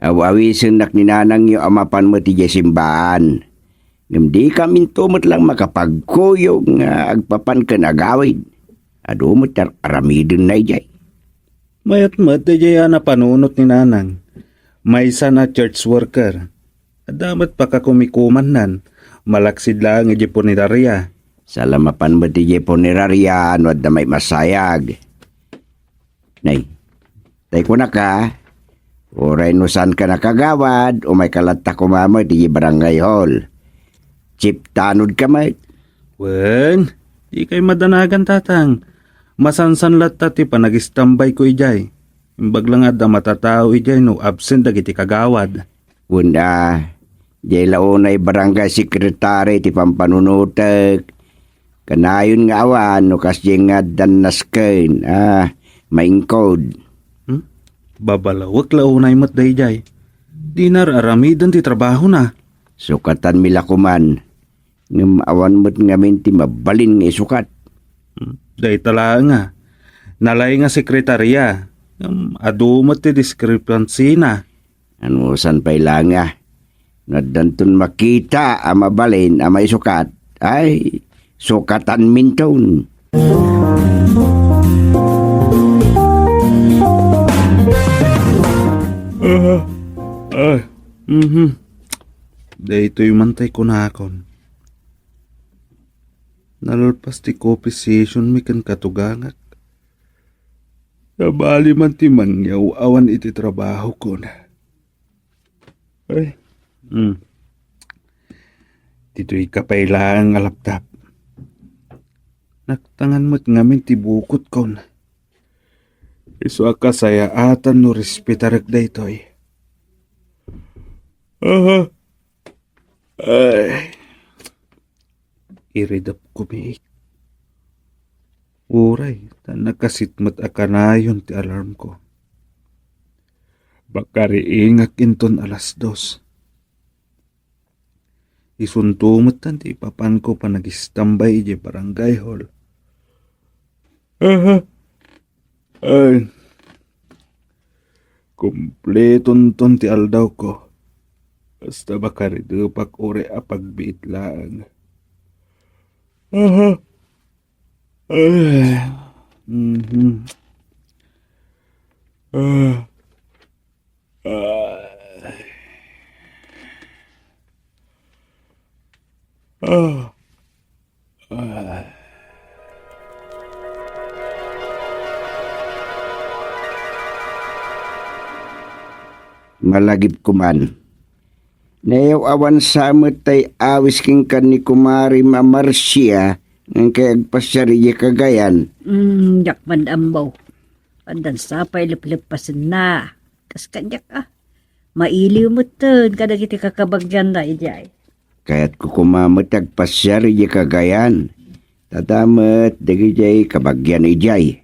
B: Awawisin nak ninanang yung amapan mo ti simbahan. Ngam di kami tumot lang makapagkuyog nga agpapan ka nagawid. Ado mo aramidin na ijay.
A: Mayat-mat ijay na panunot ni nanang. Maysa na church worker. Adamat pakakumikuman nan. Malaksid lang ijay punerarya.
B: Salamapan mo ti punerarya ano at may masayag. Nay, tay ko na ka. Oray no saan ka nakagawad o may kalata kumama ti barangay hall. Chip tanod ka may.
A: Wen, di kay madanagan tatang. Masansan latta ti panagistambay ko ijay. Imbag lang adda matatao ijay no absent dagiti kagawad.
B: Wunda, jay launay barangay secretary ti pampanunutek. Kanayon nga awan no kasya nga danasken. Maingkod.
A: Babalawak launay mat da ijay. Dinar aramidan ti trabaho na.
B: Sukatan milakuman. Ngam awan mo't ngamin ti mabalin nga isukat.
A: Day tala nga. Nalay nga sekretarya. Adumot ti discrepancy na.
B: Ano san pa'y lang nga. Nadantun makita ang mabalin ang may sukat. Ay, sukatan minton.
A: Day ito'y mantay kunakon. Nalalpas ti coffee session mi kan katugangat. Nabali man ti mangyaw awan iti trabaho ko na. Ay. Dito'y kapailaang alaptap. Naktangan mo't ngamin ti bukot ko na. Iso akasaya atan no respetarag da ito'y. Ay. Iridap kumiik. Uray, tan nakasitmat akanayon ti alarm ko. Bakariingak inton 2:00. Isuntumot tan ti ipapan ko pa nagistambay ije barangay hall. Ay. Kumpleton ton ti aldaw ko. Basta bakaridupak ure apagbiit lang.
B: Malagip kuman. Nayaw awan sa tay awis king kan ni Kumari Mamarsia ng kayag pasyariya Cagayan.
D: Yakman ambaw. Pandan sapay lip-lipasin na. Kas kanyak mailiw mo tun kadagiti kakabagyan na ijay.
B: Kaya't kukumamatag pasyariya Cagayan. Tatamat dagijay kabagyan ijay.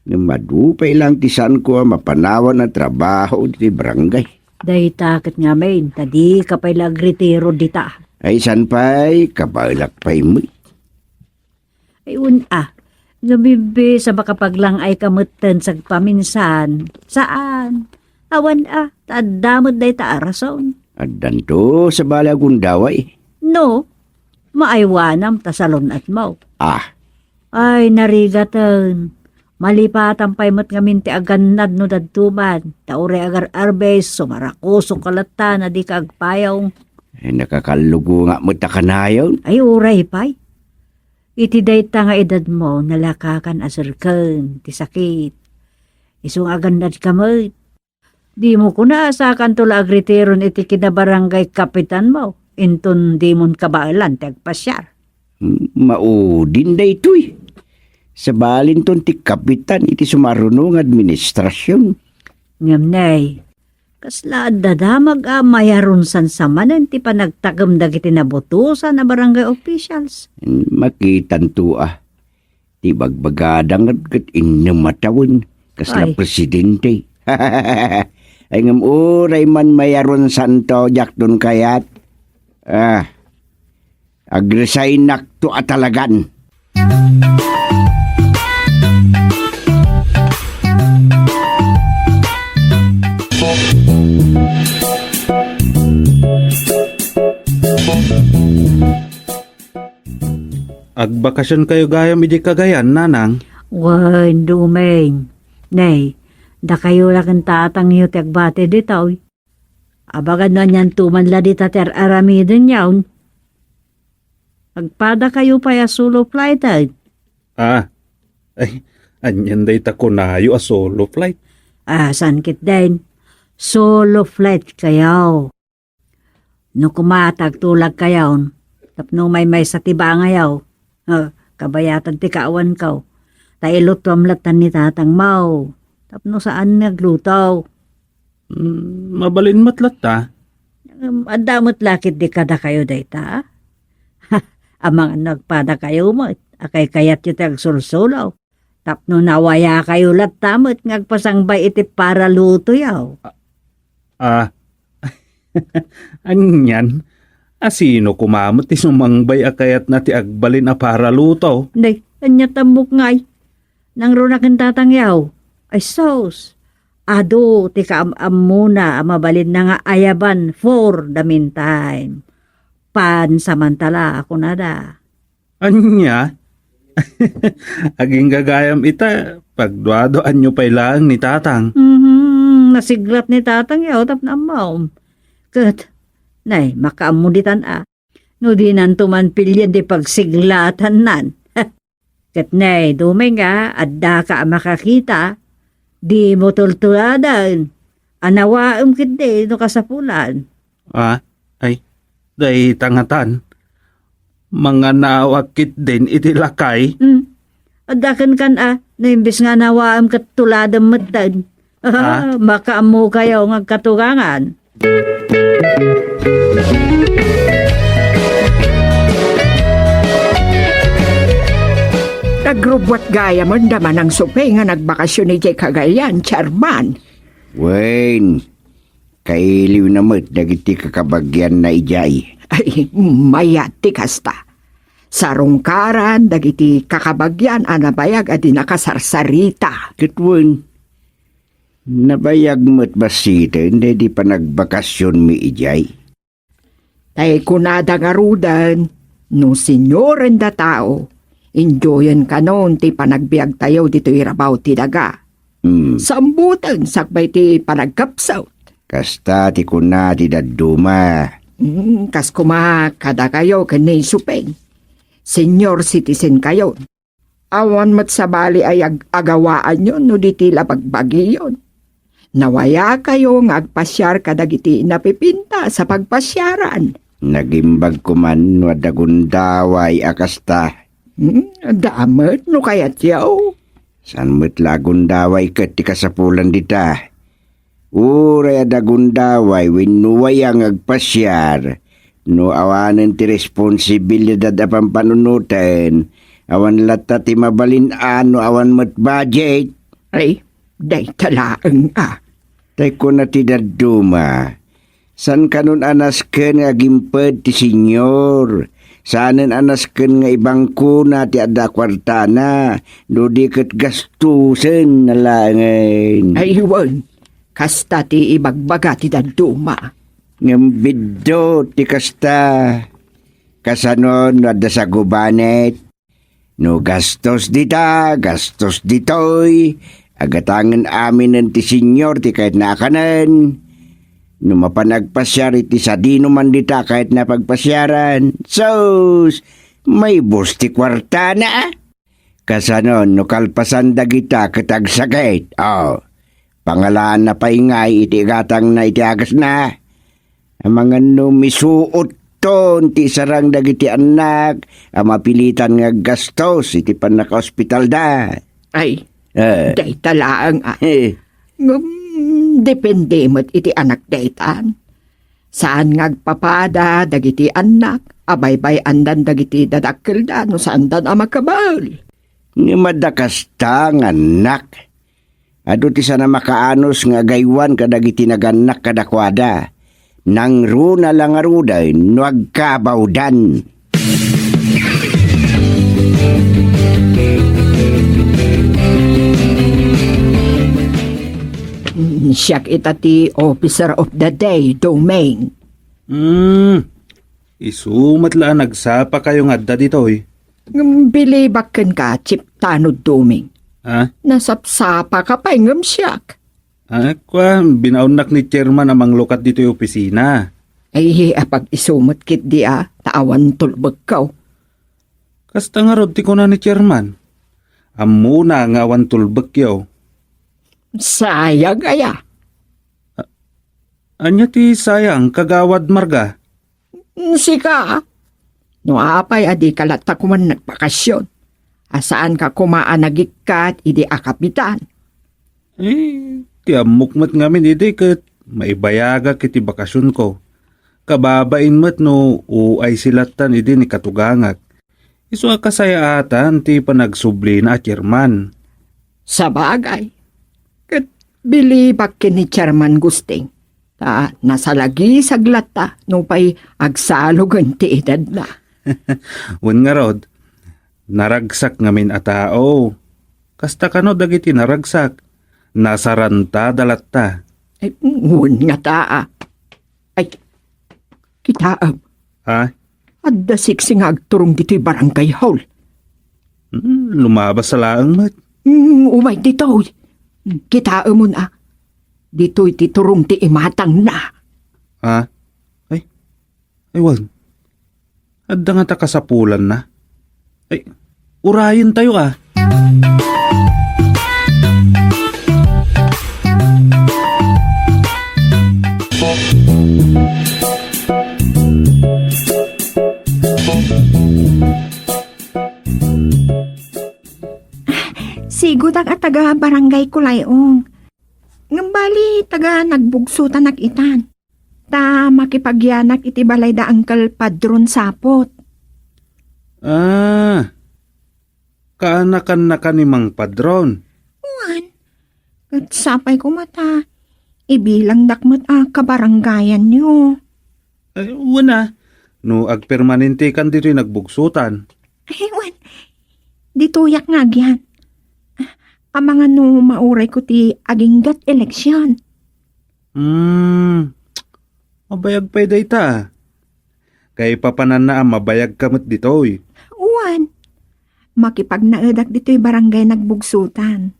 B: Namadupay lang tisan ko mapanawan na trabaho di barangay.
D: Day takit nga main, tadi kapay lagritiro dita.
B: Ay sanpay, kabalak pa'y mo.
D: Ay gabibi sa makapaglang ay kamutan sa paminsan. Saan? Awan tadamod day ta arason.
B: At danto sa balagun daway.
D: No, maaywanam tasalon at mau.
B: Ay,
D: narigatan. Malipatan pa'y mat ngamin ti aganad no dadtuman. Taure agar arbes, sumarakuso kalata na di ka agpayaw.
B: Nakakalugo nga mo takanayon.
D: Ay uray pa'y. Iti dayta nga edad mo, nalakakan asirkan, ti sakit. Isung aganad ka mo. Di mo kuna sa kantula agriteron iti kinabarangay kapitan mo. Intun di mon kabaalan, ti agpasyar.
B: Maudin da ito'y. Sa balin ton ti kapitan iti sumarunong administrasyon.
D: Ngamnay, kasla dadamag mayaron san samanen ti panagtagam dagiti nabutusan na barangay officials.
B: Makitan to ti bagbagadang at inamatawin kasla
D: Ay.
B: presidente. Ay ngam uray man mayaron santo jak don kayat. Agresign nakto atalagan.
A: Agbakasyon kayo gayam iti Cagayan, nanang.
D: Wan, dumeng. Nay, da kayo lang tatang yu tegbate ditaw. Abagan na niyan tuman la dita ter aramidin yawn. Agpada kayo pa ya solo flight ay.
A: Anyan day ta kunayo a solo flight.
D: Sankit din. Solo flight kayaw. No kumatag tulag kayaw. Tapno may sa tiba ngayaw. Kabayatan ti kaawan kaw. Tailot wamlatan ni tatang mau. Tapno saan naglutaw.
A: Mabalin matlat ta.
D: Adamot lakit di kada kayo dayta. Amang nagpada kayo mo. Akay kayat yu tag sulsulaw. Tapno nawaya kayo lat tamot ngagpasangbay iti para luto yaw.
A: Anyan. Sino kumamot ti sumangbay akayat na ti agbalin a para luto?
D: Day, anya tambok ngay. Nang runakin tatangyaw. Ay sos. Ado, ti kaamam muna mabalin na nga ayaban for the meantime. Pan samantala ako na da.
A: Anya? Aging gagayam ita, pagduadoan nyo pa'y lang ni tatang.
D: Nasiglat ni tatang yaw tap na maum. Kat, nay, makaamuditan No di nantuman pilyan di pagsiglatan nan. Kat nay, dumay nga, adda ka makakita. Di mo tultuladan. Anawaam kit di, no kasapulan.
A: Day tangatan. Mga nawakit din iti lakay.
D: Adakan kan na imbis nga nawaam kat tuladam matan. Makaamu kayo ng katugangan.
G: Nagrubwat gaya mo naman ang supay nga nagbakasyon ni Jay Cagayan, Charman.
B: Wen, kailiw na mo't dagiti kakabagyan na ijay.
G: Ay, mayati kasta. Sarungkaran, dagiti kakabagyan, anabayag at nakasarsarita.
B: Kitwen, nabayag mo't basita, hindi di pa nagbakasyon mi ijay.
G: Tay kunada nga rudan, no senyoren da tao, enjoyan ka noon ti panagbiag tayo dito irabaw ti daga. Sambutan sakbay ti panagkapsaw.
B: Kasta ti kuna ti daduma.
G: Kas kada kayo kanay supeng. Senior citizen kayo. Awan mat sa bali ay agawaan yun no di tila pagbagi yun. Nawaya kayo nga agpasyar kadagiti napipinta sa pagpasyaran.
B: Nagimbag ko man wadagundaway akasta.
G: Damat no kayat yaw.
B: San mo't lagundaway ket ti kasapulan dita. Uray adagundaway winuway ang agpasyar. No awanen ti responsibilidad a pampanunutan. Awan lata ti mabalin-an no awan mo't budget.
G: Ay, day talaang
B: Tay ko na ti daduma. San kanon anas ken nga gimped ti senyor? Sanen anas ken nga ibang kuna ti adda kwartana? Do di ket gastusen na langen.
G: Aywan, kasta ti ibagbaga ti daduma.
B: Ngambiddo ti kasta. Kasanon adda sa gubanet. No gastos dita, gastos ditoy. Agatangan amin ng ti senyor ti kahit naakanan. No mapanagpasyar iti sa dino man dita kahit napagpasyaran. Sos, may bus ti kwarta na. Kasanon no kalpasan dagita katagsakit. Pangalaan na paingay iti gatang na iti agas na. Ang mga no misuot ton ti sarang dagiti anak. Ang mapilitan nga gastos iti panaka-hospital da.
G: Ay, day talaang depende mo't iti anak daytan. Saan ngagpapada dagiti anak, abaybay andan dagiti dadakkel da no saan dan amakabal.
B: Nga madakasta nga anak. Ado ti sana makaanos nga gaywan kadagiti naganak kadakwada. Nang runa lang aruday no agkabawdan.
G: Siyak itati officer of the day, Domain.
A: Isumat la nagsapa kayo nga adda ditoy.
G: Bilibakken ka, Chip Tanod Domain.
A: Ha?
G: Nasapsapa ka pa ingam siyak.
A: Kwa, binaunak ni chairman amang lukat dito yung opisina.
G: Ay, apag isumot kit di taawan tulbag kaw.
A: Kasta nga rod ti ko na ni chairman. Amuna nga awan tulbag yaw.
G: Sayang aya.
A: Anya ti sayang kagawad marga.
G: Sika. No apay adi kalata kuman nagpakasyon. Asaan ka kumaan nagikat idi akapitan.
A: Ti amukmat ngamin iti kat maibayaga kiti bakasyon ko. Kababain mat no uay silatan idi ni katugangak. Isu akasayaatan ti panagsubli na chairman.
G: Sa bagay. Kat bilibak ni Chairman Gusting. Nasalagi saglata no pay agsalugan ti edad na.
A: Wan nga rod, naragsak ngamin a tao. Kasta kano dagiti naragsak. Nasaranta dalatta.
G: Ay, ngun nga taa. Ay, kitaam.
A: Ha?
G: Adda siksing agturong dito'y barangay hall.
A: Lumabas sa laang mat.
G: Umay dito. Kitaam mo na. Dito'y titurong ti imatang na.
A: Ha? Ay, wan. Adda nga ta kasapulan na. Ay, urayin tayo
G: Sigutag at taga barangay Kulayong. Ngambali taga nagbugsutan nakitan. Ta makipagyanak iti balay da Uncle Padron Sapot.
A: Kaanakan na ka ni Mang Padron.
G: Juan, kat sapay ko mata. Ibilang dakmat kabaranggayan nyo.
A: Ay, wala. No, agpermanente kan dito nagbugsutan.
G: Ay, Juan, dituyak nga gyan. Ang mga no mauray ko ti aginggat eleksyon.
A: Mabayag pa dayta. Kay papanan na mabayag kamot ditoy.
G: Juan, makipag naedak dito'y barangay nagbugsutan.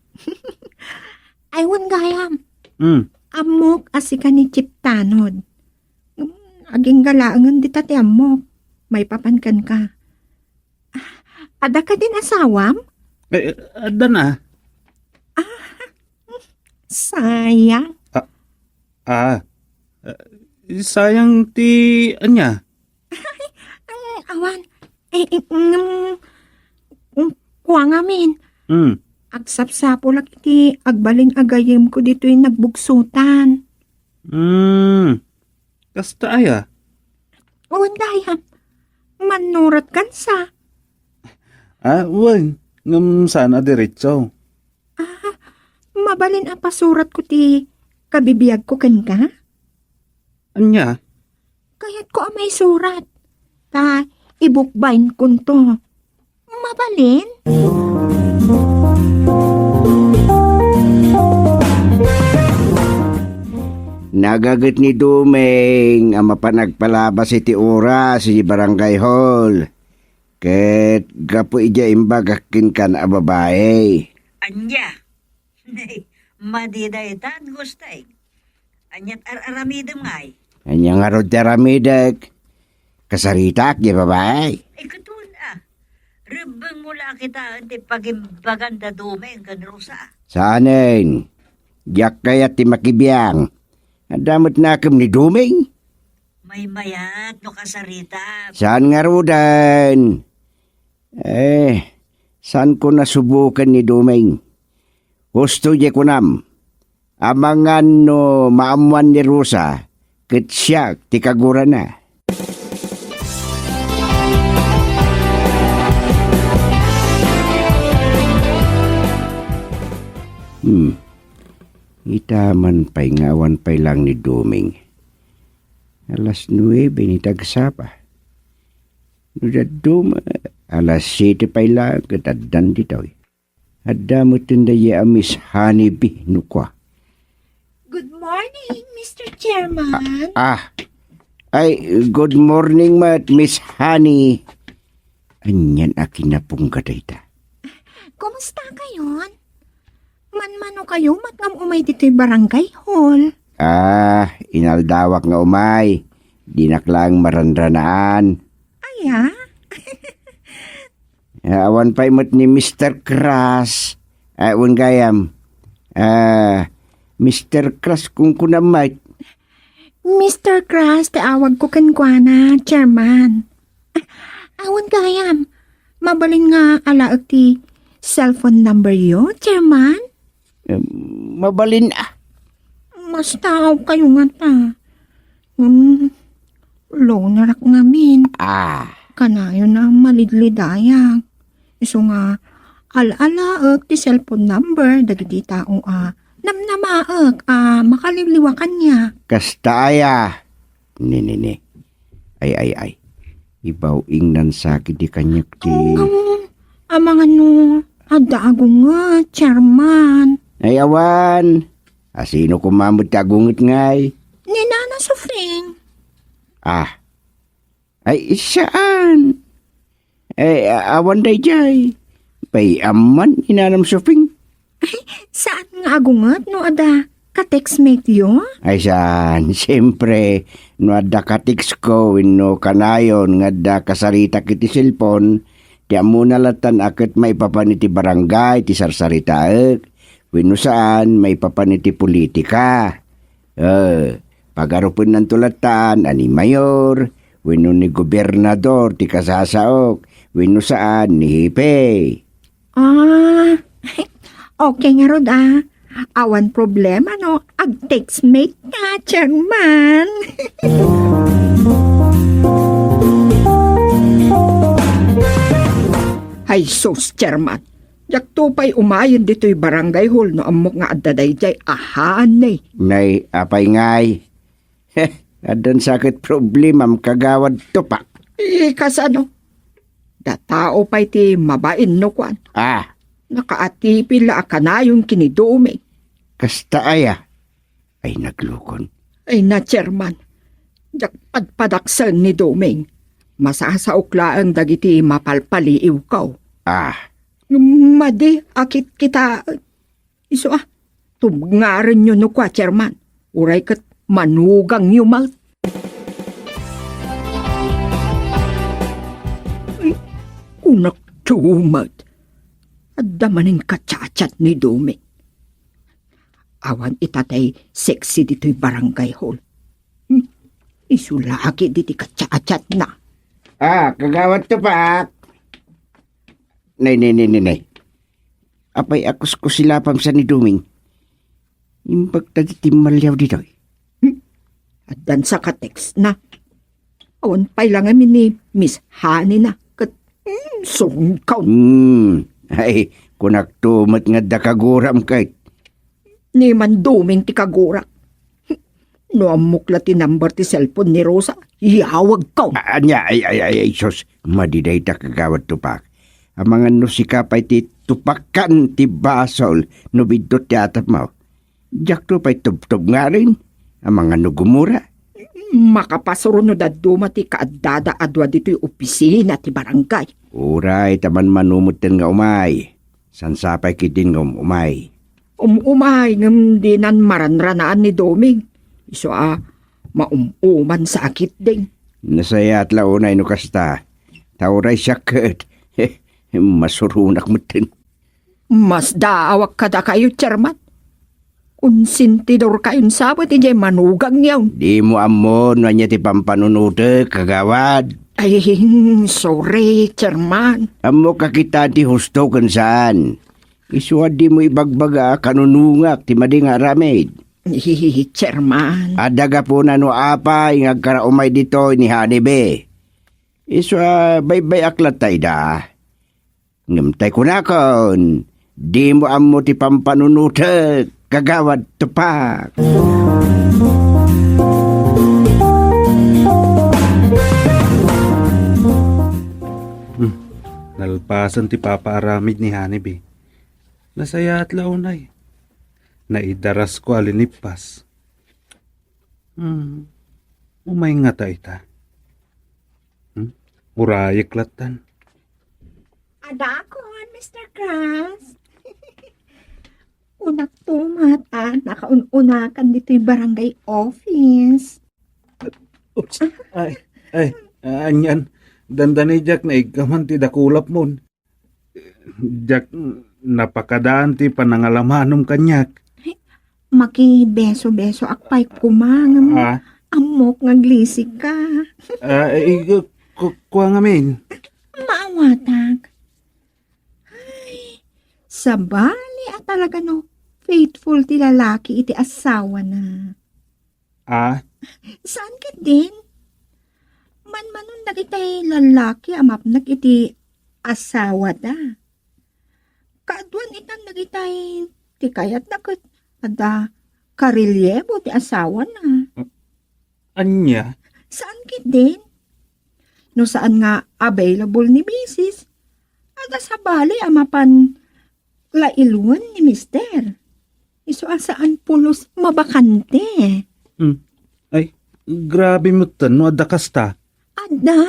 G: Aywan gayam.
A: Hmm.
G: Amok asika ni Chiptanod. Aging galaangan di tati amok. May papankan ka. Ada ka din asawam?
A: Ada na.
G: Sayang.
A: Sayang ti anya.
G: Awan. Kuha ngamin.
A: Hmm.
G: Agsapsapo lang iti agbalin agayem ko dito yung nagbugsutan.
A: Kasta aya.
G: Awan gayam. Manurat kan sa.
A: Wan. Ngam sana diretso.
G: Mabalin ang pasurat ko ti kabibiyag ko kan ka.
A: Anya?
G: Kaya't ko ang may surat. Ta, ibukbain ko to. Mabalin?
B: Nagagat ni Dumeng ang mapanagpalabas iti oras si Barangay Hall. Ket gapo ija imbagakin kan a babae.
D: Anya. Nay, madidaytan gustay. Anyat aramidem ngay.
B: Anya nga rod daramidag. Kasaritak di babae.
D: Ay katun Rebeng mula kita ti pagimbaganda Dumeng kan Rosa.
B: Saanen? Diyak kaya ti makibiyang. Adamot na akam ni Dumeng.
D: May mayat no kasarita.
B: Saan nga rodan? Saan ko nasubukan ni Dumeng? Gusto di ko nam. Amangan no maamuan ni Rosa. Ket siya ti kagura na. Itaman pa'y ngawan pa'y lang ni Dumeng. Alas 9 ni tagsapa. Nudaduma, alas 7 pa'y lang katadan dito. Adda mo tindaya Miss Honeybee nukwa.
G: Good morning, Mr. Chairman.
B: Good morning Miss Honey. Anyan akin na pong kadayta.
G: Kumusta kayon? Manmano kayo matngam umay dito'y barangay hall.
B: Inaldawak nga umay. Dinaklang maranranaan.
G: Aya?
B: Awan pa'y mat ni Mr. Crass. Awan gayam. Mr. Crass kung kunamay.
G: Mr. Crass, taawag ko kankwana, Chairman. Awan gayam. Mabalin nga alaag ti cellphone number yo, Chairman.
B: Mabalin
G: Mas tao kayo nga ta. Low na rak ngamin. Kanayo na malidlidayang. Iso nga, alaag ti cellphone number, dagiti taong namnamaag, makaliliwakan niya.
B: Kasta aya. Ni. Ay. Ibaw ingnan sakit di kanyak ti.
G: Amang adago nga, Chairman.
B: Ay awan. Asino kumamot tagungot ngay?
G: Ni Nana Sufring.
B: Ay saan? Ay awan day jay. Pay aman inanam Sufring.
G: Saan nga agungat no ada ka-textmate yo?
B: Ay saan, siyempre, no ada ka-text ko, no kanayon, nga da kasarita kiti cellphone, di amuna latan akit may papaniti barangay, ti sarsaritaek, wino saan, may papaniti politika. Pagarupin ng tulatan, ani mayor, wino ni gobernador, ti kasasaok, wino saan, ni hipe.
G: Okay nga rod awan problema no, ag-textmate ka, Chairman. Ay sus, Chairman. Yakto pa'y umayon dito'y barangay hall no amok nga addaday jay ahaan eh.
B: Nay, apay ngay. Adan sakit problemam kagawad tupak.
G: Kasano? Datao pa'y ti mabain no kwan. Nakaatipila akanayon kinidumi.
B: Kasta aya. Ay naglukon.
G: Ay na, Chairman. Padpadaksan ni Doming. Masasauklaan dagiti mapalpaliiw kaw. Madi, akit kita. Iso Tubngaran nyo no kwa, chairman. Uray kat manugang nyo mal. Ay, kunak tumat. Adda maning kacachat ni Dumi. Awan itatay sexy dito'y barangay hall. Isulaki diti kacachat na.
B: Kagawad tupak. Nay. Apay akos ko sila pamsa ni Duming. Imbag tadi timalyaw dito.
G: At dan sa kateks na. Awan pa'y lang amin ni Miss Honey na. Sungkaw.
B: Ay, kunak tumat nga dakaguram kahit.
G: Ni manduming ti kagurak. No amukla ti number ti cellphone ni Rosa. Iawag ka.
B: Anya, ay, sos. Madiday ta kagawad tupak. Ang mga no si kapay ti tupakan ti basol no bidot ti atap mo. Diyak to pa'y tub-tub nga rin. Ang mga no gumura.
G: Makapasuro no daduma ti kaadada adwa dito'y opisina ti barangay.
B: Uray, taman manumutin nga umay. Sansapay kitin nga umay.
G: Umay ngam dinan maranranaan ni Doming. Iso mauman sa akit ding.
B: Nasaya at launay no kasta. Tauray siya kat. Masurunak mo din.
G: Mas daawak kada kayo, chairman. Unsintidor kayong sabot, ijay manugang niyaw.
B: Di mo amon, wanya ti pampanunude, kagawad.
G: Ay, sorry, chairman.
B: Amo kakita ti husto kan saan. Isuad di mo ibagbaga kanunungak ti mading aramid.
G: Chairman.
B: Adaga po na no apa, ingag karaumay dito ni Hanibe. Iswa, baybay aklat tayo da. Ngamtay ko na kon. Di mo amo ti pampanunude, kagawad tupak.
A: Nalpasan ti Papa Aramid ni Hanibe. Nasaya at launay. Naidaras ko alinipas. Umay nga ta ita. Urayak latan.
G: Adakon, Mr. Krabs. Unak tumat, nakaun-unakan dito'y barangay office.
A: Oops. Anyan. Dandani Jack na ikaman ti dakulap mon. Jack, napakadaan ti panangalamanong kanyak.
G: Makibeso-beso akpay kumangam. Amok ngaglisig ka.
A: Kuha ngamin.
G: Maawatag. Ay, sabali at talaga no, faithful ti lalaki iti asawa na. Saan ka din? Man-manon nagitay lalaki amap nagiti asawa da. Kaadwan itan nagitay ti kayat nakat ada karilyebo ti asawa na.
A: Anya?
G: Saan ka din? No saan nga available ni Mrs. Ada sa bali amapan lailwan ni Mister. Iso saan pulos mabakante.
A: Ay, grabe mo no ada kasta.
G: Ada.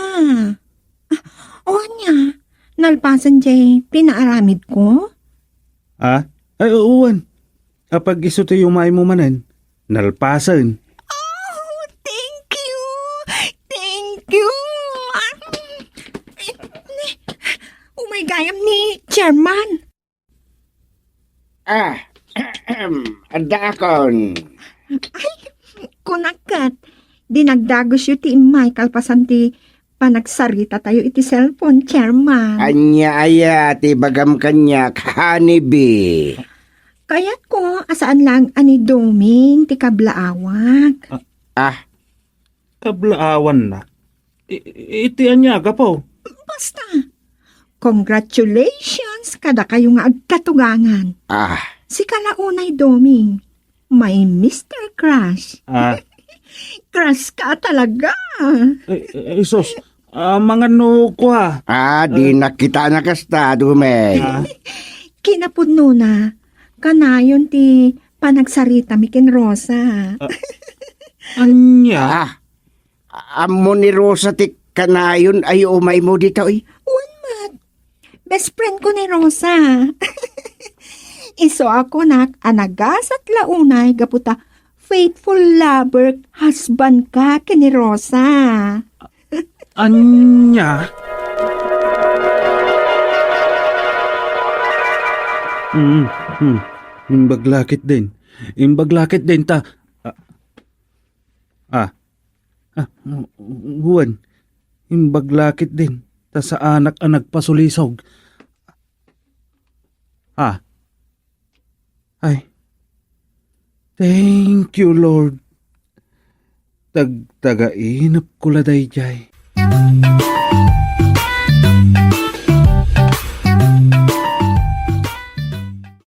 G: O niya, nalpasan jay pinaaramid ko.
A: Ay, uwan. Kapag iso tayo umay mo manan, nalpasan.
G: Oh, thank you. Thank you. Gayam ni Chairman.
B: Adakon.
G: Ay, kunakat. Dinagdagos yu ti Michael pasanti panagsarita tayo iti cellphone, Chairman.
B: Anya aya ti bagam kanya Hanibe.
G: Kayat ko, asaan lang ani Doming ti kablaawak.
A: Kablaawan na. Iti anya ka po.
G: Basta. Congratulations kada kayo nga agkatugangan. Si kalaunay Doming, may Mr. Crush. Crush ka talaga.
A: Isos, mga no ko ha.
B: Di nakita na kasta, Dume.
G: Kinapudno na, kanayon ti panagsarita mikin Rosa.
A: Anya?
B: Amo ni Rosa ti kanayon ay umay mo dito eh.
G: Best friend ko ni Rosa. Iso ako nak anagasat launay gaputa faithful lover husband ka kini Rosa.
H: Anya?
A: Imbaglakit din. Imbaglakit din ta. Huwan. Imbaglakit din. Ta sa anak ang nagpasulisog. Ay. Thank you, Lord. Tag-tagainap ko laday jay.